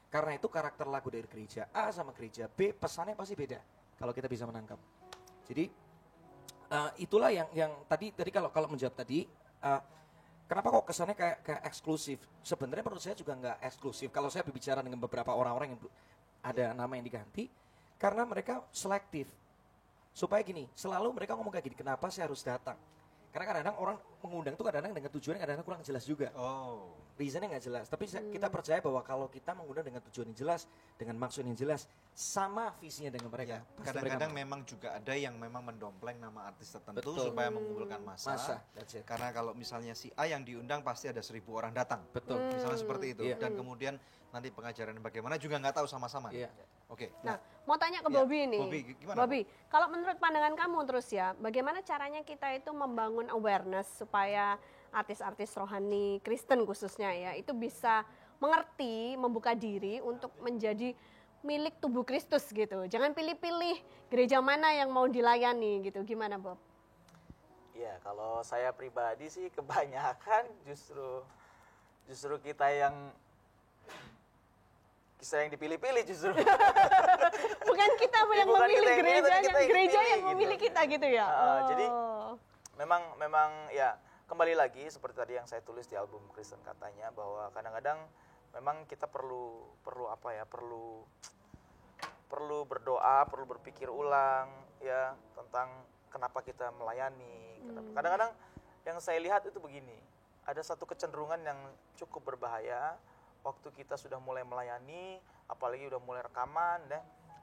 Karena itu karakter lagu dari gereja A sama gereja B pesannya pasti beda kalau kita bisa menangkap. Jadi itulah yang tadi kalau menjawab tadi, kenapa kok kesannya kayak eksklusif? Sebenarnya menurut saya juga nggak eksklusif. Kalau saya berbicara dengan beberapa orang-orang yang ada nama yang diganti, karena mereka selektif. Supaya gini, selalu mereka ngomong kayak gini, kenapa saya harus datang? Karena kadang-kadang orang mengundang itu kadang-kadang dengan tujuannya kadang-kadang kurang jelas juga. Oh. Reasonnya nggak jelas. Tapi kita percaya bahwa kalau kita mengundang dengan tujuan yang jelas, dengan maksud yang jelas, sama visinya dengan mereka. Ya, pasti kadang-kadang mereka memang juga ada yang memang mendompleng nama artis tertentu Betul. supaya mengumpulkan massa. that's it. Karena kalau misalnya si A yang diundang pasti ada 1.000 orang datang. Betul. Misalnya seperti itu. Iya. Dan kemudian nanti pengajaran bagaimana juga nggak tahu sama-sama. Iya. Oke. Nah, mau tanya ke Ya, Bobby nih. Bobby, gimana, Bobby, kalau menurut pandangan kamu terus ya, bagaimana caranya kita itu membangun awareness supaya artis-artis rohani Kristen khususnya ya itu bisa mengerti, membuka diri untuk menjadi milik tubuh Kristus gitu. Jangan pilih-pilih gereja mana yang mau dilayani gitu. Gimana Bob? Ya, kalau saya pribadi sih kebanyakan justru kita yang dipilih-pilih justru. Bukan kita yang Bukan memilih kita yang pilih, gereja, tapi kita yang gereja dipilih, yang memilih gitu. kita gitu ya. Jadi memang ya kembali lagi seperti tadi yang saya tulis di album Kristen katanya bahwa kadang-kadang memang kita perlu berdoa, perlu berpikir ulang ya tentang kenapa kita melayani. Kadang-kadang yang saya lihat itu begini, ada satu kecenderungan yang cukup berbahaya waktu kita sudah mulai melayani, apalagi udah mulai rekaman,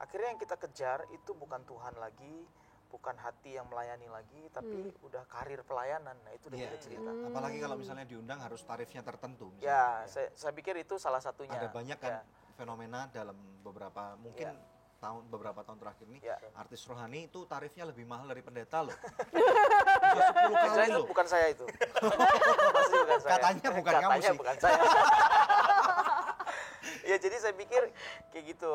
akhirnya yang kita kejar itu bukan Tuhan lagi, bukan hati yang melayani lagi, tapi udah karir pelayanan. Nah itu udah beda cerita. Apalagi kalau misalnya diundang harus tarifnya tertentu. Ya, saya pikir itu salah satunya. Ada banyak kan fenomena dalam beberapa beberapa tahun terakhir ini, artis rohani itu tarifnya lebih mahal dari pendeta loh. 10 kali itu loh. bukan saya itu. Pasti bukan saya. Katanya bukan kamu sih. Bukan saya. Ya jadi saya pikir kayak gitu,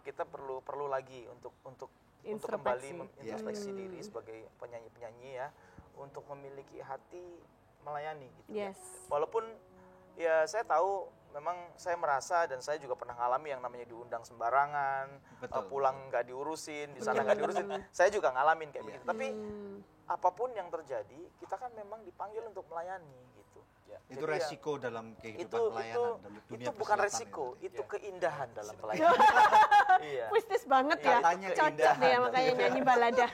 kita perlu lagi untuk kembali introspeksi diri sebagai penyanyi ya, untuk memiliki hati melayani gitu. Yes. Walaupun ya saya tahu memang saya merasa dan saya juga pernah ngalami yang namanya diundang sembarangan, pulang nggak diurusin, di sana nggak diurusin. Saya juga ngalamin kayak begitu. Tapi apapun yang terjadi, kita kan memang dipanggil untuk melayani gitu. Itu resiko dalam kehidupan pelayanan dalam dunia itu bukan resiko, itu keindahan dalam pelayanan. Iya. Puitis banget ya. Katanya Cocok deh ya makanya nyanyi balada.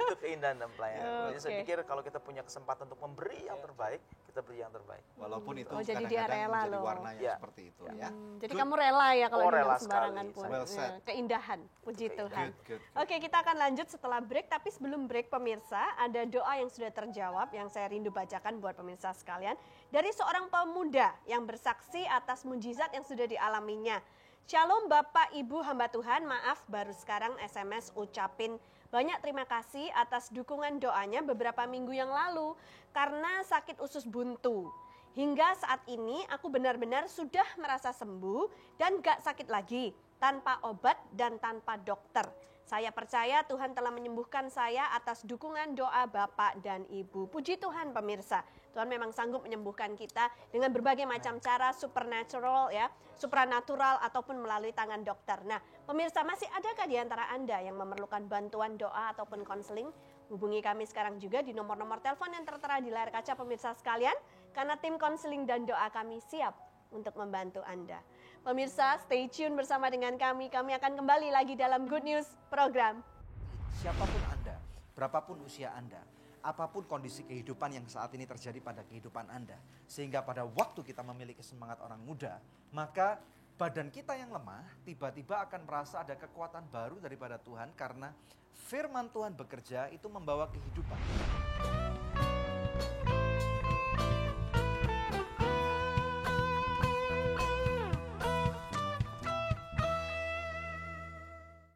Itu keindahan dalam pelayanan. Jadi saya pikir kalau kita punya kesempatan untuk memberi yang terbaik, kita beri yang terbaik. Walaupun itu jadi dia rela menjadi loh. warna yang seperti itu ya. Jadi kamu rela ya kalau diundang sembarangan pun. Well said. Keindahan, puji Tuhan. Good. Oke, kita akan lanjut setelah break, tapi sebelum break pemirsa, ada doa yang sudah terjawab yang saya rindu bacakan buat pemirsa sekalian dari seorang pemuda yang bersaksi atas mujizat yang sudah dialaminya. Shalom Bapak Ibu hamba Tuhan, maaf baru sekarang SMS ucapin banyak terima kasih atas dukungan doanya beberapa minggu yang lalu karena sakit usus buntu. Hingga saat ini aku benar-benar sudah merasa sembuh dan gak sakit lagi tanpa obat dan tanpa dokter. Saya percaya Tuhan telah menyembuhkan saya atas dukungan doa Bapak dan Ibu. Puji Tuhan pemirsa, Tuhan memang sanggup menyembuhkan kita dengan berbagai macam cara supernatural ataupun melalui tangan dokter. Nah pemirsa, masih adakah di antara Anda yang memerlukan bantuan doa ataupun konseling? Hubungi kami sekarang juga di nomor-nomor telepon yang tertera di layar kaca pemirsa sekalian, karena tim konseling dan doa kami siap untuk membantu Anda. Pemirsa, stay tune bersama dengan kami akan kembali lagi dalam Good News program. Siapapun Anda, berapapun usia Anda, apapun kondisi kehidupan yang saat ini terjadi pada kehidupan Anda, sehingga pada waktu kita memiliki semangat orang muda, maka badan kita yang lemah tiba-tiba akan merasa ada kekuatan baru daripada Tuhan karena firman Tuhan bekerja itu membawa kehidupan.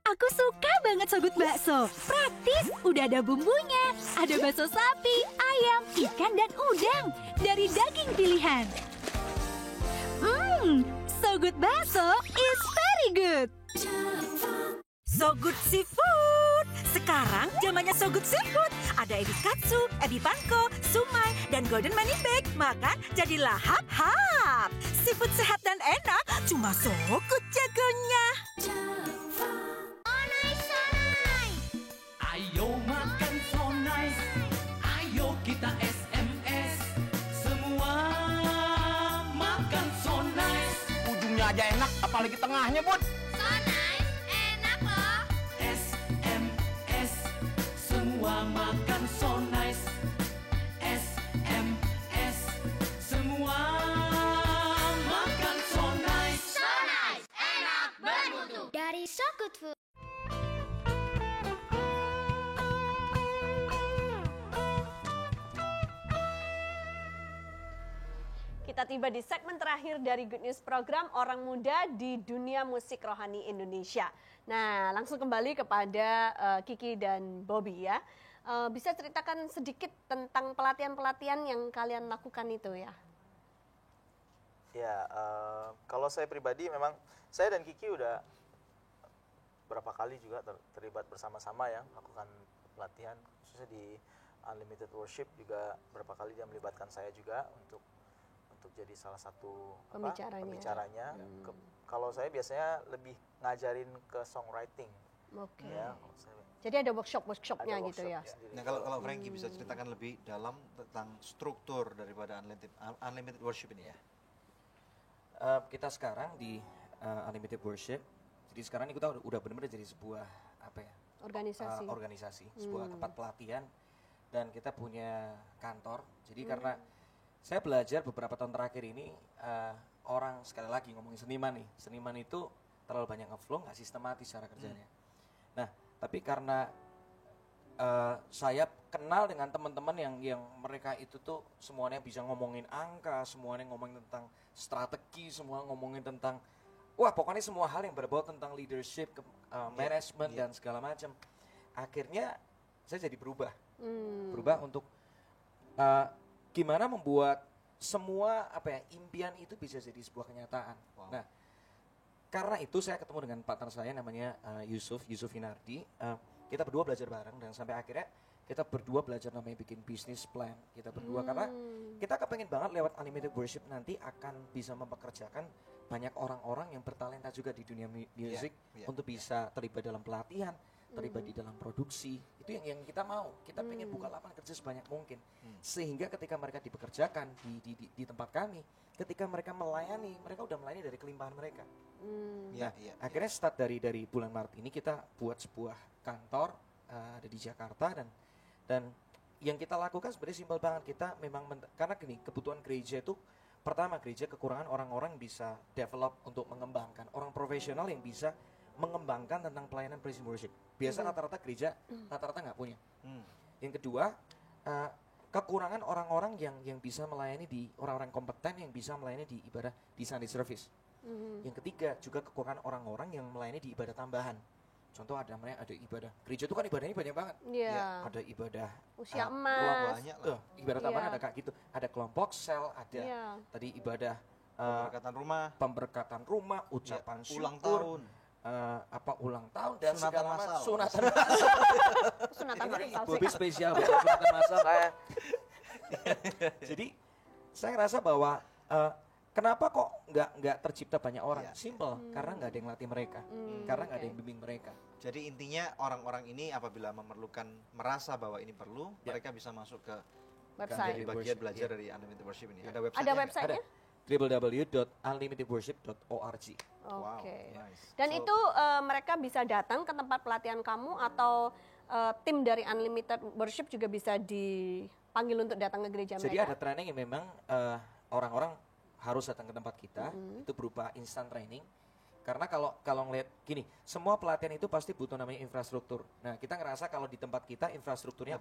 Aku suka banget Sogut Bakso. Praktis, udah ada bumbunya. Ada bakso sapi, ayam, ikan, dan udang. Dari daging pilihan. Sogut Bakso is very good. Sogut Seafood. Sekarang zamannya Sogut Seafood. Ada ebi katsu, ebi panko, sumai, dan golden money bag. Makan jadi lahap-hap. Seafood sehat dan enak, cuma Sogut jagonya. Ayo makan so nice, ayo kita SMS, semua makan so nice. Ujungnya aja enak, apalagi tengahnya, Bud. So nice, enak loh. SMS, semua makan so nice. SMS, semua makan so nice. So nice, enak, bermutu. Dari So Good Food. Kita tiba di segmen terakhir dari Good News program Orang Muda di Dunia Musik Rohani Indonesia. Nah, langsung kembali kepada Kiki dan Bobby ya. Bisa ceritakan sedikit tentang pelatihan-pelatihan yang kalian lakukan itu ya? Ya, kalau saya pribadi memang saya dan Kiki udah berapa kali juga terlibat bersama-sama ya melakukan pelatihan, khususnya di Unlimited Worship juga berapa kali dia melibatkan saya juga untuk jadi salah satu pembicaranya. Kalau saya biasanya lebih ngajarin ke songwriting. Oke. Ya, jadi ada workshopnya gitu ya. Nah, kalau Frankie bisa ceritakan lebih dalam tentang struktur daripada Unlimited Worship ini ya. Kita sekarang di Unlimited Worship, jadi sekarang ini kita udah benar-benar jadi sebuah organisasi, sebuah tempat pelatihan, dan kita punya kantor. Jadi karena saya belajar beberapa tahun terakhir ini, orang sekali lagi ngomongin seniman itu terlalu banyak ngeflow, nggak sistematis cara kerjanya. Nah, tapi karena saya kenal dengan teman-teman yang mereka itu tuh semuanya bisa ngomongin angka, semuanya ngomongin tentang strategi, semua ngomongin tentang pokoknya semua hal yang berbau tentang leadership, management dan segala macam. Akhirnya saya jadi berubah untuk gimana membuat semua impian itu bisa jadi sebuah kenyataan. Wow. Nah, karena itu saya ketemu dengan partner saya namanya Yusuf Hinardi. Kita berdua belajar bareng dan sampai akhirnya kita berdua belajar namanya bikin business plan. Kita berdua karena kita kepengen banget lewat Unlimited Worship nanti akan bisa mempekerjakan banyak orang-orang yang bertalenta juga di dunia musik untuk bisa terlibat dalam pelatihan, terlibat di dalam produksi. Itu yang kita mau. Kita pengen buka lapangan kerja sebanyak mungkin. Sehingga ketika mereka dipekerjakan di tempat kami, ketika mereka melayani, mereka udah melayani dari kelimpahan mereka. Akhirnya start dari bulan Maret ini kita buat sebuah kantor ada di Jakarta dan yang kita lakukan sebenarnya simpel banget. Kita memang karena gini, kebutuhan gereja itu pertama, gereja kekurangan orang-orang yang bisa develop untuk mengembangkan, orang profesional yang bisa mengembangkan tentang pelayanan praise and worship. Biasa rata-rata gereja rata-rata nggak punya. Yang kedua, kekurangan orang-orang yang bisa melayani di orang-orang kompeten yang bisa melayani di ibadah di Sunday service. Yang ketiga juga kekurangan orang-orang yang melayani di ibadah tambahan. Contoh ada ibadah gereja itu kan ibadahnya banyak banget. Ada ibadah usia emas, ibadah tambahan ada kayak gitu. Ada kelompok sel, ada tadi ibadah pemberkatan rumah, ucapan syukur, ulang tahun. Ulang tahun dan segala macam sunatan masal. Lebih spesial sunatan masal. Jadi saya ngerasa bahwa kenapa kok nggak tercipta banyak orang? Simple, karena nggak ada yang latih mereka, karena nggak ada yang bimbing mereka. Jadi intinya orang-orang ini apabila merasa bahwa ini perlu, mereka bisa masuk ke website, bagian belajar dari Unlimited Worship ini. Ada websitenya? www.unlimitedworship.org. Oke. Nice. Dan itu mereka bisa datang ke tempat pelatihan kamu atau tim dari Unlimited Worship juga bisa dipanggil untuk datang ke gereja mereka? Jadi ada training yang memang orang-orang harus datang ke tempat kita, itu berupa instant training. Karena kalau ngeliat gini, semua pelatihan itu pasti butuh namanya infrastruktur. Nah, kita ngerasa kalau di tempat kita infrastrukturnya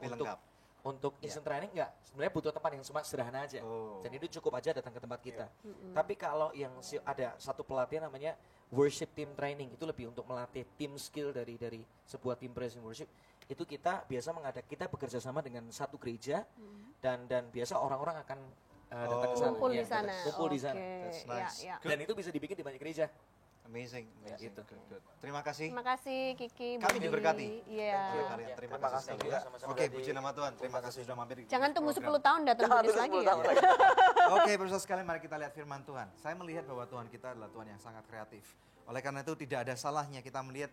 untuk instant training enggak, sebenarnya butuh tempat yang cuma sederhana aja. Jadi itu cukup aja datang ke tempat kita. Tapi kalau yang ada satu pelatihan namanya worship team training, itu lebih untuk melatih team skill dari sebuah tim praise and worship. Itu kita biasa kita bekerja sama dengan satu gereja dan biasa orang-orang akan datang ke sana. Kumpul di sana. That's nice. Dan itu bisa dibikin di banyak gereja. Amazing. Gitu. Good. Terima kasih. Terima kasih Kiki. Kami diberkati. Iya. Terima kasih juga. Oke, puji nama Tuhan. Terima kasih sudah mampir. Jangan tunggu 10 tahun datang Goodness lagi ya. Oke, pemirsa sekalian, mari kita lihat firman Tuhan. Saya melihat bahwa Tuhan kita adalah Tuhan yang sangat kreatif. Oleh karena itu tidak ada salahnya kita melihat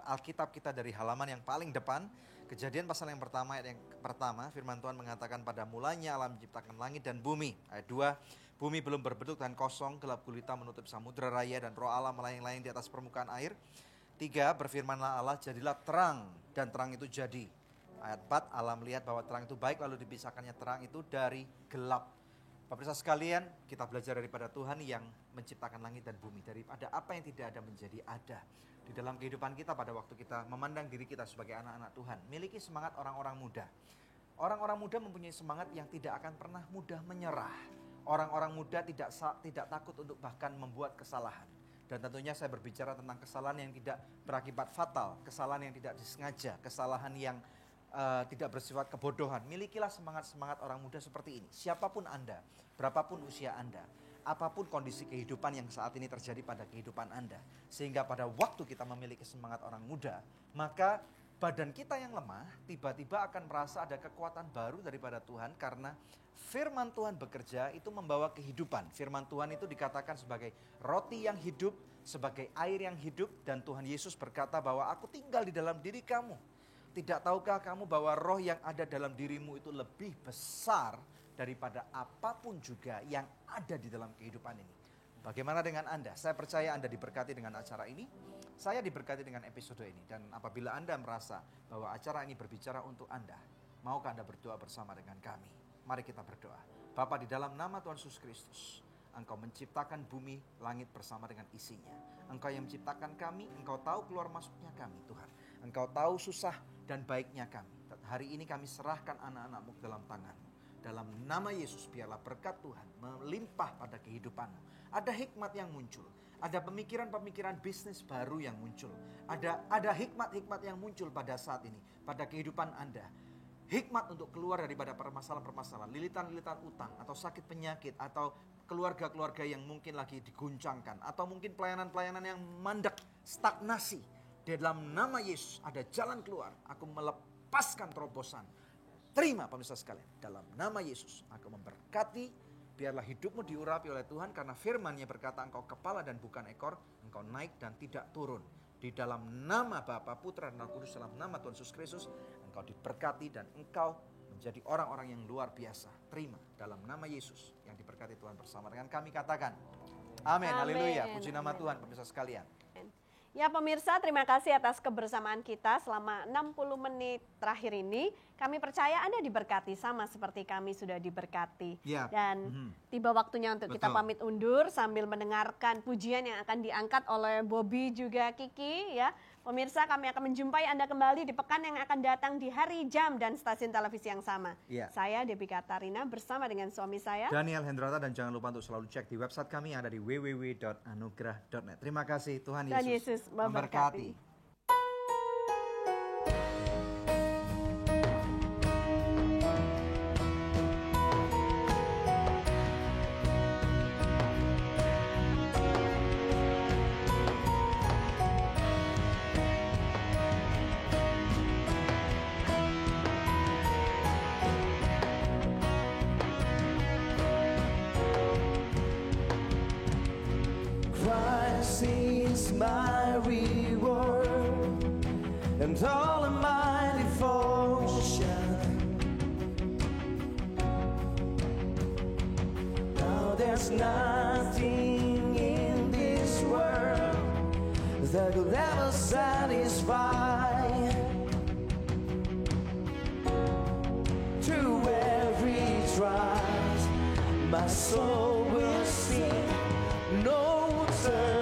Alkitab kita dari halaman yang paling depan. Kejadian pasal yang pertama, ayat yang pertama, firman Tuhan mengatakan pada mulanya Allah menciptakan langit dan bumi. Ayat 2, bumi belum berbentuk dan kosong, gelap gulita menutup samudera raya dan roh Allah melayang-layang di atas permukaan air. 3, berfirmanlah Allah, jadilah terang, dan terang itu jadi. Ayat 4, Allah melihat bahwa terang itu baik, lalu dipisahkannya terang itu dari gelap. Pemirsa sekalian, kita belajar daripada Tuhan yang menciptakan langit dan bumi. Daripada apa yang tidak ada menjadi ada. Di dalam kehidupan kita pada waktu kita memandang diri kita sebagai anak-anak Tuhan, miliki semangat orang-orang muda. Orang-orang muda mempunyai semangat yang tidak akan pernah mudah menyerah. Orang-orang muda tidak takut untuk bahkan membuat kesalahan. Dan tentunya saya berbicara tentang kesalahan yang tidak berakibat fatal, kesalahan yang tidak disengaja, kesalahan yang tidak bersifat kebodohan. Milikilah semangat-semangat orang muda seperti ini. Siapapun Anda, berapapun usia Anda, apapun kondisi kehidupan yang saat ini terjadi pada kehidupan Anda. Sehingga pada waktu kita memiliki semangat orang muda, maka badan kita yang lemah tiba-tiba akan merasa ada kekuatan baru daripada Tuhan. Karena firman Tuhan bekerja itu membawa kehidupan. Firman Tuhan itu dikatakan sebagai roti yang hidup, sebagai air yang hidup. Dan Tuhan Yesus berkata bahwa aku tinggal di dalam diri kamu. Tidak tahukah kamu bahwa roh yang ada dalam dirimu itu lebih besar daripada apapun juga yang ada di dalam kehidupan ini. Bagaimana dengan Anda? Saya percaya Anda diberkati dengan acara ini. Saya diberkati dengan episode ini. Dan apabila Anda merasa bahwa acara ini berbicara untuk Anda, maukah Anda berdoa bersama dengan kami? Mari kita berdoa. Bapa, di dalam nama Tuhan Yesus Kristus, Engkau menciptakan bumi, langit bersama dengan isinya. Engkau yang menciptakan kami, Engkau tahu keluar masuknya kami, Tuhan. Engkau tahu susah dan baiknya kami. Hari ini kami serahkan anak-anak-Mu ke dalam tangan-Mu. Dalam nama Yesus, biarlah berkat Tuhan melimpah pada kehidupan-Mu. Ada hikmat yang muncul. Ada pemikiran-pemikiran bisnis baru yang muncul. Ada hikmat-hikmat yang muncul pada saat ini. Pada kehidupan Anda. Hikmat untuk keluar daripada permasalahan-permasalahan. Lilitan-lilitan utang atau sakit penyakit. Atau keluarga-keluarga yang mungkin lagi diguncangkan. Atau mungkin pelayanan-pelayanan yang mandek, stagnasi. Di dalam nama Yesus ada jalan keluar. Aku melepaskan terobosan. Terima pemirsa sekalian. Dalam nama Yesus aku memberkati. Biarlah hidupmu diurapi oleh Tuhan. Karena firman-Nya berkata engkau kepala dan bukan ekor. Engkau naik dan tidak turun. Di dalam nama Bapa, Putra dan Roh Kudus. Dalam nama Tuhan Yesus Kristus. Engkau diberkati dan engkau menjadi orang-orang yang luar biasa. Terima dalam nama Yesus. Yang diberkati Tuhan bersama dengan kami. Katakan amin. Haleluya. Puji nama Tuhan pemirsa sekalian. Ya pemirsa, terima kasih atas kebersamaan kita selama 60 menit terakhir ini. Kami percaya Anda diberkati sama seperti kami sudah diberkati. Ya. Dan tiba waktunya untuk kita pamit undur sambil mendengarkan pujian yang akan diangkat oleh Bobby juga Kiki. Ya, pemirsa, kami akan menjumpai Anda kembali di pekan yang akan datang di hari, jam, dan stasiun televisi yang sama. Ya. Saya Debbie Katarina bersama dengan suami saya Daniel Hendrata, dan jangan lupa untuk selalu cek di website kami yang ada di www.anugerah.net. Terima kasih, Tuhan Yesus, dan Yesus memberkati. My reward and all of my devotion. Now there's nothing in this world that could ever satisfy. Through every trial, my soul will sing no turn.